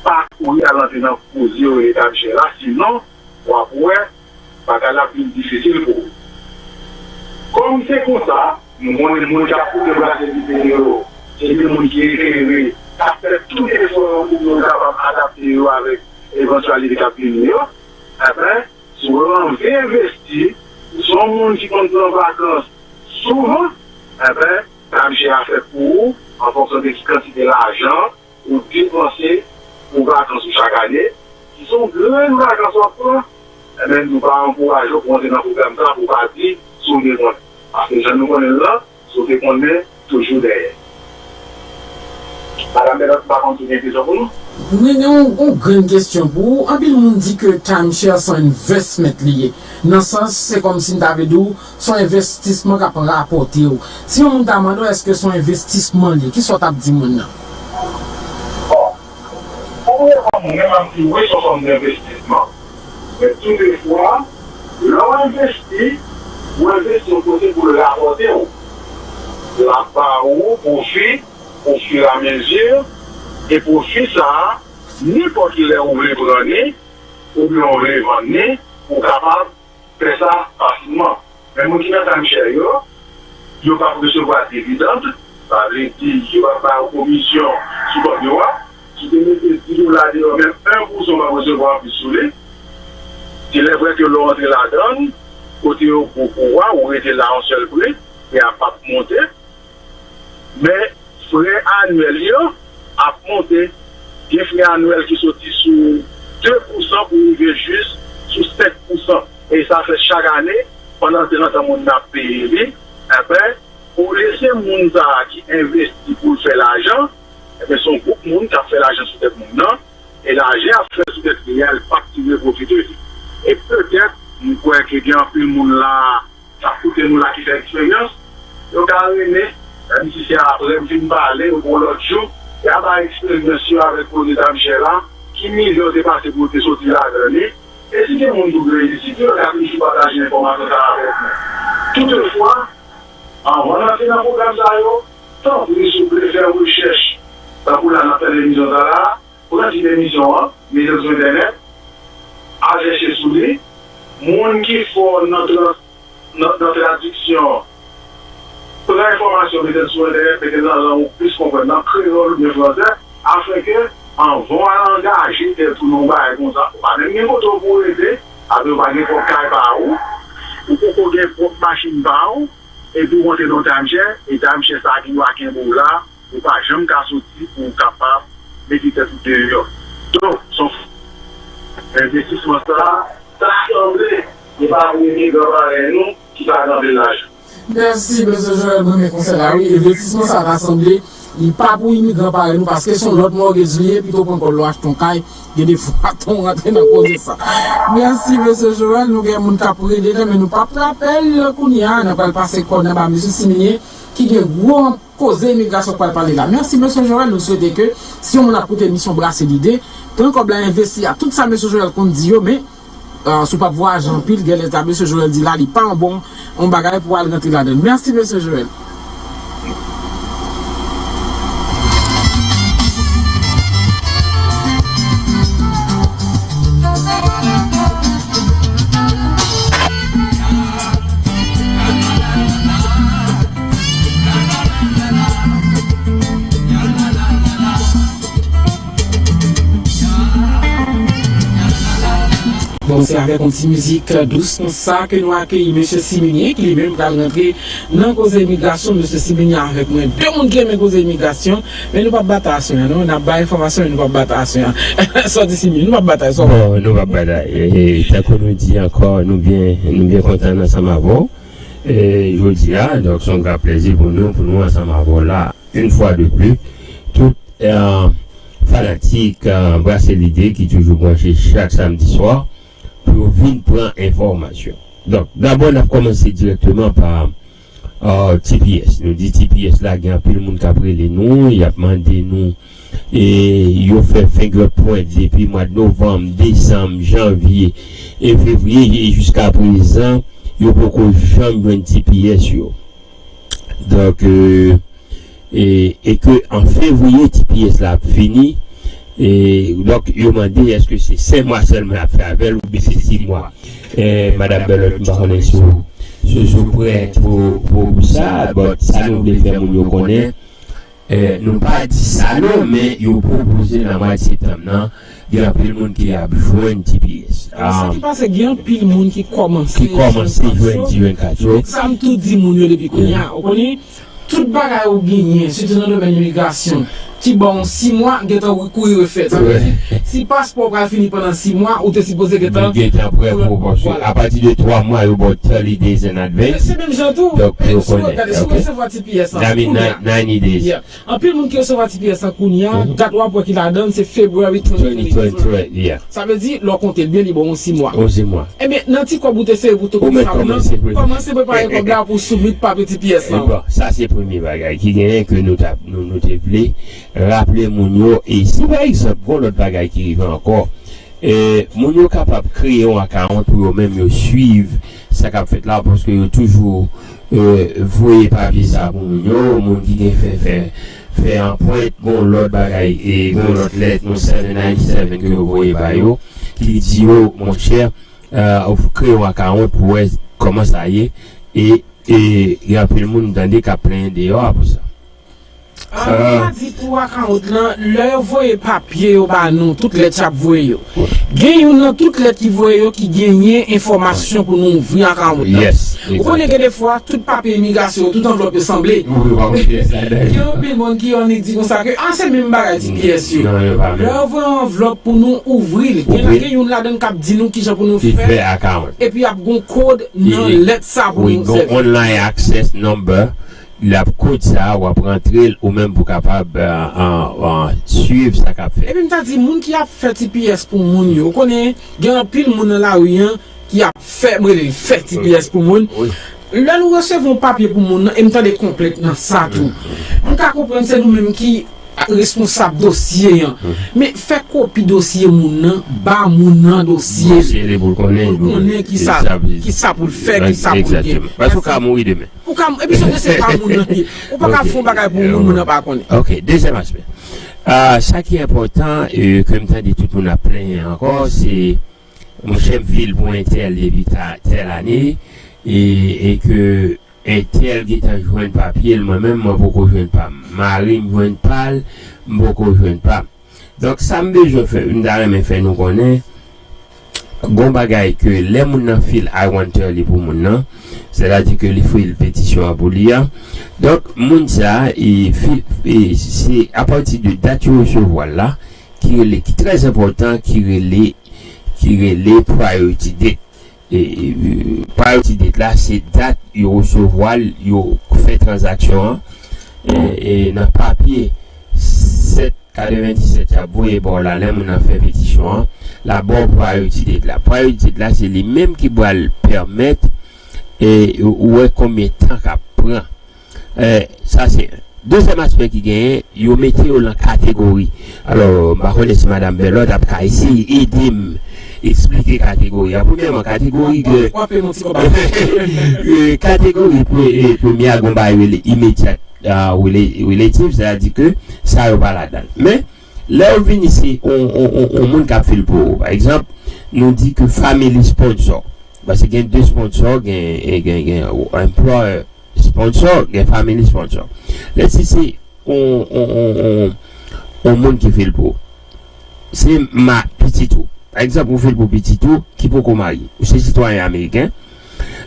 pas courir à l'entrée dans le position et là, sinon, on va pouvoir, pas la plus difficile pour vous. Comme c'est comme ça, nous avons des gens qui ont fait des vidéos, c'est des gens qui ont fait tous les efforts pour nous adapter avec l'éventualité de venir. Après, si on veut investir, son monde qui compte en vacances, souvent, après, j'ai affaire pour, en fonction de la quantité d'argent, ou dépenser pour vacances chaque année, qui sont grandes vacances encore, et même nous pas encourager pour entrer dans le programme ça pour pas dire sur les points. Parce que je nous connais là, sur des points toujours derrière. Madame Benoît, pas continuer des pour nous? Oui, une grande question pour vous. Un peu de monde dit que timeshare sont investissement lié. Dans ce sens, c'est comme si nous avions dit son investissement qui a rapporté. Si on me demande est-ce que son investissement lié, qui soit à dire maintenant? On même dit oui, c'est son investissement. Mais toutes les fois, l'on investit, ou investit pour le rapporter. La part ou profit, au fur et à mesure, et profit ça, n'importe qui est ouvrier pour l'année, ou bien on veut vendre, pour capable de faire ça facilement. Mais moi qui mets un cher, je ne vais pas recevoir des dividendes, ça veut dire que je ne vais pas faire une commission sur le bureau, si tu mets $10 là-dedans, même 1% va recevoir plus soulé. Il est vrai que l'on entre là-dedans, côté au pouvoir, on était là en seul prix, et à pas monter. Mais frais annuels a monté. Il y a frais annuels qui sont sous 2% pour arriver juste sous 7%. Et ça fait chaque année, pendant que notre monde a payé, après, pour laisser les gens qui investissent pour faire l'argent, et son groupe de monde qui a fait l'argent sur cette monde, et l'argent a fait sur cette réelle, pas tirer profit de lui. Et peut-être, nous croyons qu'il y a un peu de monde là, ça coûte nous là qui fait l'expérience, donc à René, même si c'est après, je vais parler pour l'autre jour, il y a une expérience avec le président Michel là, qui millions de passé pour te sortir la dernière. Et si les gens doublent, si tu regardes, je partage l'information avec nous. Toutefois, en rentrant dans le programme, tant que vous voulez faire une recherche, pour la télévision, pour la télévision, les réseaux internet, à chercher sous les gens qui font notre addiction. Pour l'information, peut-être sur internet, peut-être dans le plus comprendre, dans le créole ou le français, afin que en vont engager tout le monde comme ça. Pas même n'importe où pour aider, avec pas n'importe quel par où, ou pour qu'on ait une machine par où, et pour monter dans le timeshare, et timeshare ça qui doit être un là, ou pas jamais qu'à sortir pour capable d'éviter tout dehors. Donc, son investissement ça semblait, il va arriver dans nous qui va dans le village. Merci, M. Joël, pour mes conseils là. Oui, l'investissement, ça va sembler. Il n'est pas pour immigrants par nous parce que son l'autre mort résilié, plutôt qu'on l'achète ton caille, il y a des fois qu'on rentre dans cause de ça. Merci, M. Joël. Nous avons un cas pour aider, mais nous pas rappel qu'on y a, on n'a pas passé qu'on a M. Siminier qui a une grande cause d'immigration pour parler là. Merci, M. Joël. Nous souhaitons que si on a écouté l'émission Brasser l'idée, tant qu'on a investi à tout ça, M. Joël, qu'on dit, mais si pas voir Jean Pile, M. Joël dit là, il n'est pas un bon on bagaille pour aller rentrer là-dedans. Merci, M. Joël. Bon, c'est avec une petite musique douce comme ça que nous accueillons M. Siminier, qui lui-même va rentrer dans la cause d'immigration. M. Siminier avec moi. Deux monde qui aiment la cause d'immigration, mais nous ne pouvons pas battre, nous n'avons pas d'informations, nous ne pouvons pas battre. Sorti Siminier, nous ne pouvons pas battre. Bon, nous ne pouvons pas battre. Et tant qu'on nous dit encore, nous bien contents ensemble avant. Et je dis là, donc c'est un grand plaisir pour nous ensemble avant là, une fois de plus. Tout fanatique, brasser l'idée qui toujours branché chaque samedi soir. Pour venir prendre information. Donc, d'abord, on a commencé directement par TPS. Nous dit TPS là, il y a un peu de monde qui a pris les noms, il a demandé nous, et il a fait fingerprint depuis mois de novembre, décembre, janvier et février, et jusqu'à présent, il y a beaucoup de gens qui ont TPS. Donc, et que en février, TPS là fini. Et donc, il m'a dit, est-ce que c'est 5 mois seulement à faire avec ou bien c'est 6 mois? Madame Belote, on est sur prêt pour ça, bon, ça nous voulait faire, nous connaît. Nous pas dit ça, non, mais ils ont proposé dans le mois de septembre, non? Il y a plus de monde qui a besoin de TPS. Ce qui passe, il y a plus de monde qui commence. Qui commence à jouer 4. Ça me tout dit, mon depuis qu'on y a. On connaît tout bagaille au gagné, surtout dans le domaine de l'immigration. Qui bon 6 mois, il y a un recours refait. Si passeport va finir pendant 6 mois, ou tu es supposé que tu à partir de 3 mois, il y a 30 days in advance. C'est même gentil. Donc, regardez, si vous recevez TPS, 90 days. En plus, le monde qui reçoit TPS en Kounia, 4 mois pour qu'il la donne, c'est février 2020. Ça veut dire, leur compte est bien, il bon 6 mois. 6 mois. Eh bien, nanti quoi vous essayez pour tout commencer à préparer comme là pour soumettre par TPS. Ça, c'est le premier bagage qui gagne que nous voulons rappeler Mounio. Et si par exemple, pour l'autre bagage qui arrive encore, Mounio capable de créer un account pour eux-mêmes suivre ça qu'a fait là parce que toujours voyez pas visa Mounio, mon qui fait un point, bon l'autre bagage et bon l'autre lettre, mon 797 que vous voyez pas yo, qui dit mon cher, vous créez un account pour voir comment ça y est et il y a plus de monde dans des cas plein dehors pour ça. On a dit pour account là, leur voyer papier au ba nous, toutes les chap voyer. Gagne dans toutes les qui voyer qui gagne information pour nous ouvrir account. Yes. Vous connaissez que des fois tout papier immigration, tout enveloppe semblé. Il y a des gens qui ont dit comme ça que c'est même bagage pièce. Leur voyer enveloppe pour nous ouvrir. Il y a quelqu'un là dedans qui dit nous qui pour nous faire account. Et puis il y a un code non lettre ça pour nous. Oui, online access number. La code ça ou rentrer ou même pour capable suivre ça qu'a fait. Et puis m'ta dit moun qui a fait TPS pour moun yo connaît gen pile moun là rien qui a fait TPS pour moun. Là nous recevons papier pour moun et m'ta de complète dans ça tout. On ka comprendre c'est nous même qui responsable dossier mais fait copie dossier moun nan ba moun nan dossier les pour connaître qui ça pour faire qui ça pour exactement parce que mourir demain ou comme et puis c'est pas moun nan ou pas ka fond bagay pour moun nan pas connaître. OK, deuxième aspect. Ça qui est important comme tu as dit tout le monde a plein encore c'est mon chef ville pour intel depuis telle année et que et tel qui t'a joué un papier moi-même moi beaucoup joué pas Marie joué pas beaucoup joué pas donc ça me besoin faire une dame fait nous connaît bon bagay que les moun nan fil I want li pour moun nan c'est-à-dire que il faut une pétition pour lire donc moun ça c'est à partir de date où je vois là qui est très important qui relait priority date et priority date là c'est date yo recevoir yo fait transaction et dans papier 797 a voyé bon là les moun nan fait pétition la bonne priority date là c'est les mêmes qui doivent permettre et ouais combien de temps ça prend ça c'est deuxième aspect qui gagne yo mettez en catégorie alors ma connaisse madame Bellot a pas ici aider expliquer catégorie premièrement catégorie que catégorie première gomba immédiate relative c'est-à-dire que ça va pas là-dedans mais là on vient ici on monde qui a fait le pour par exemple nous dit que family sponsor parce qu'il y a deux sponsors il y a un employeur sponsor et family sponsor là c'est on monde qui fait le pour c'est ma petit tout par exemple on fait le pour petit tout qui peut qu'on marie ou c'est citoyen américain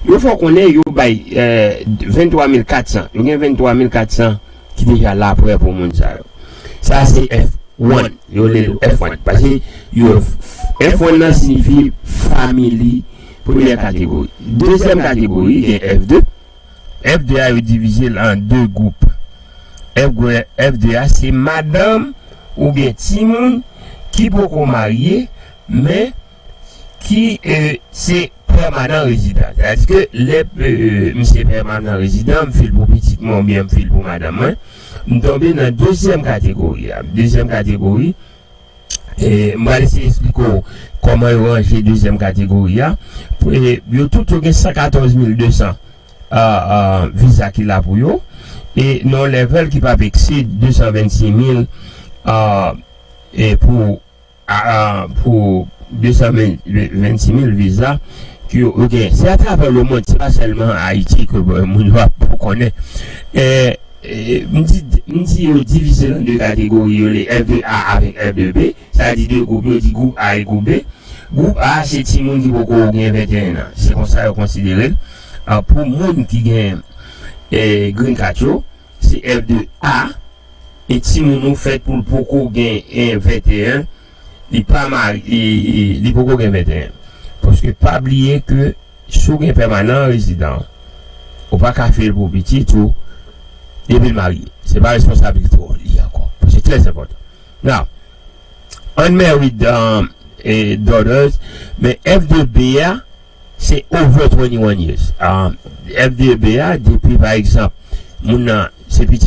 il faut qu'on ait 23 400 il y a 23 400 qui déjà là prêt pour monde ça c'est F1 F1 parce que F1 là signifie family première catégorie deuxième catégorie est F2 F2 a divisé en deux groupes F2 c'est madame ou bien Timon qui peut qu'on marier mais qui c'est permanent résident c'est-à-dire que les monsieur permanent résident me file pour petit moi bien me file pour madame nous tombons dans deuxième catégorie et moi laisser expliquer comment ranger deuxième catégorie et yo tout 114 200 visa qu'il a pour yo et non level qui pas excéder 226 000 et pour 226 000 visas que OK c'est à travers le monde c'est pas seulement Haïti que moun va connaître me dit diviser en deux catégories les F2A avec F2B ça dit deux groupes dit groupe A et groupe B groupe A c'est ti moun qui beaucoup gain 21 ans c'est comme ça considéré pour moun qui gain green card c'est F2A et ti moun fait pour beaucoup gain 21 il pas mal il beaucoup gain 21 parce que pas oublier que sous gain permanent résident ou pas qu'à faire pour petit tout depuis le marié c'est pas responsabilité on encore c'est très important now unmarried daughters mais F2BA c'est over 21 years F2BA depuis par exemple mon c'est petit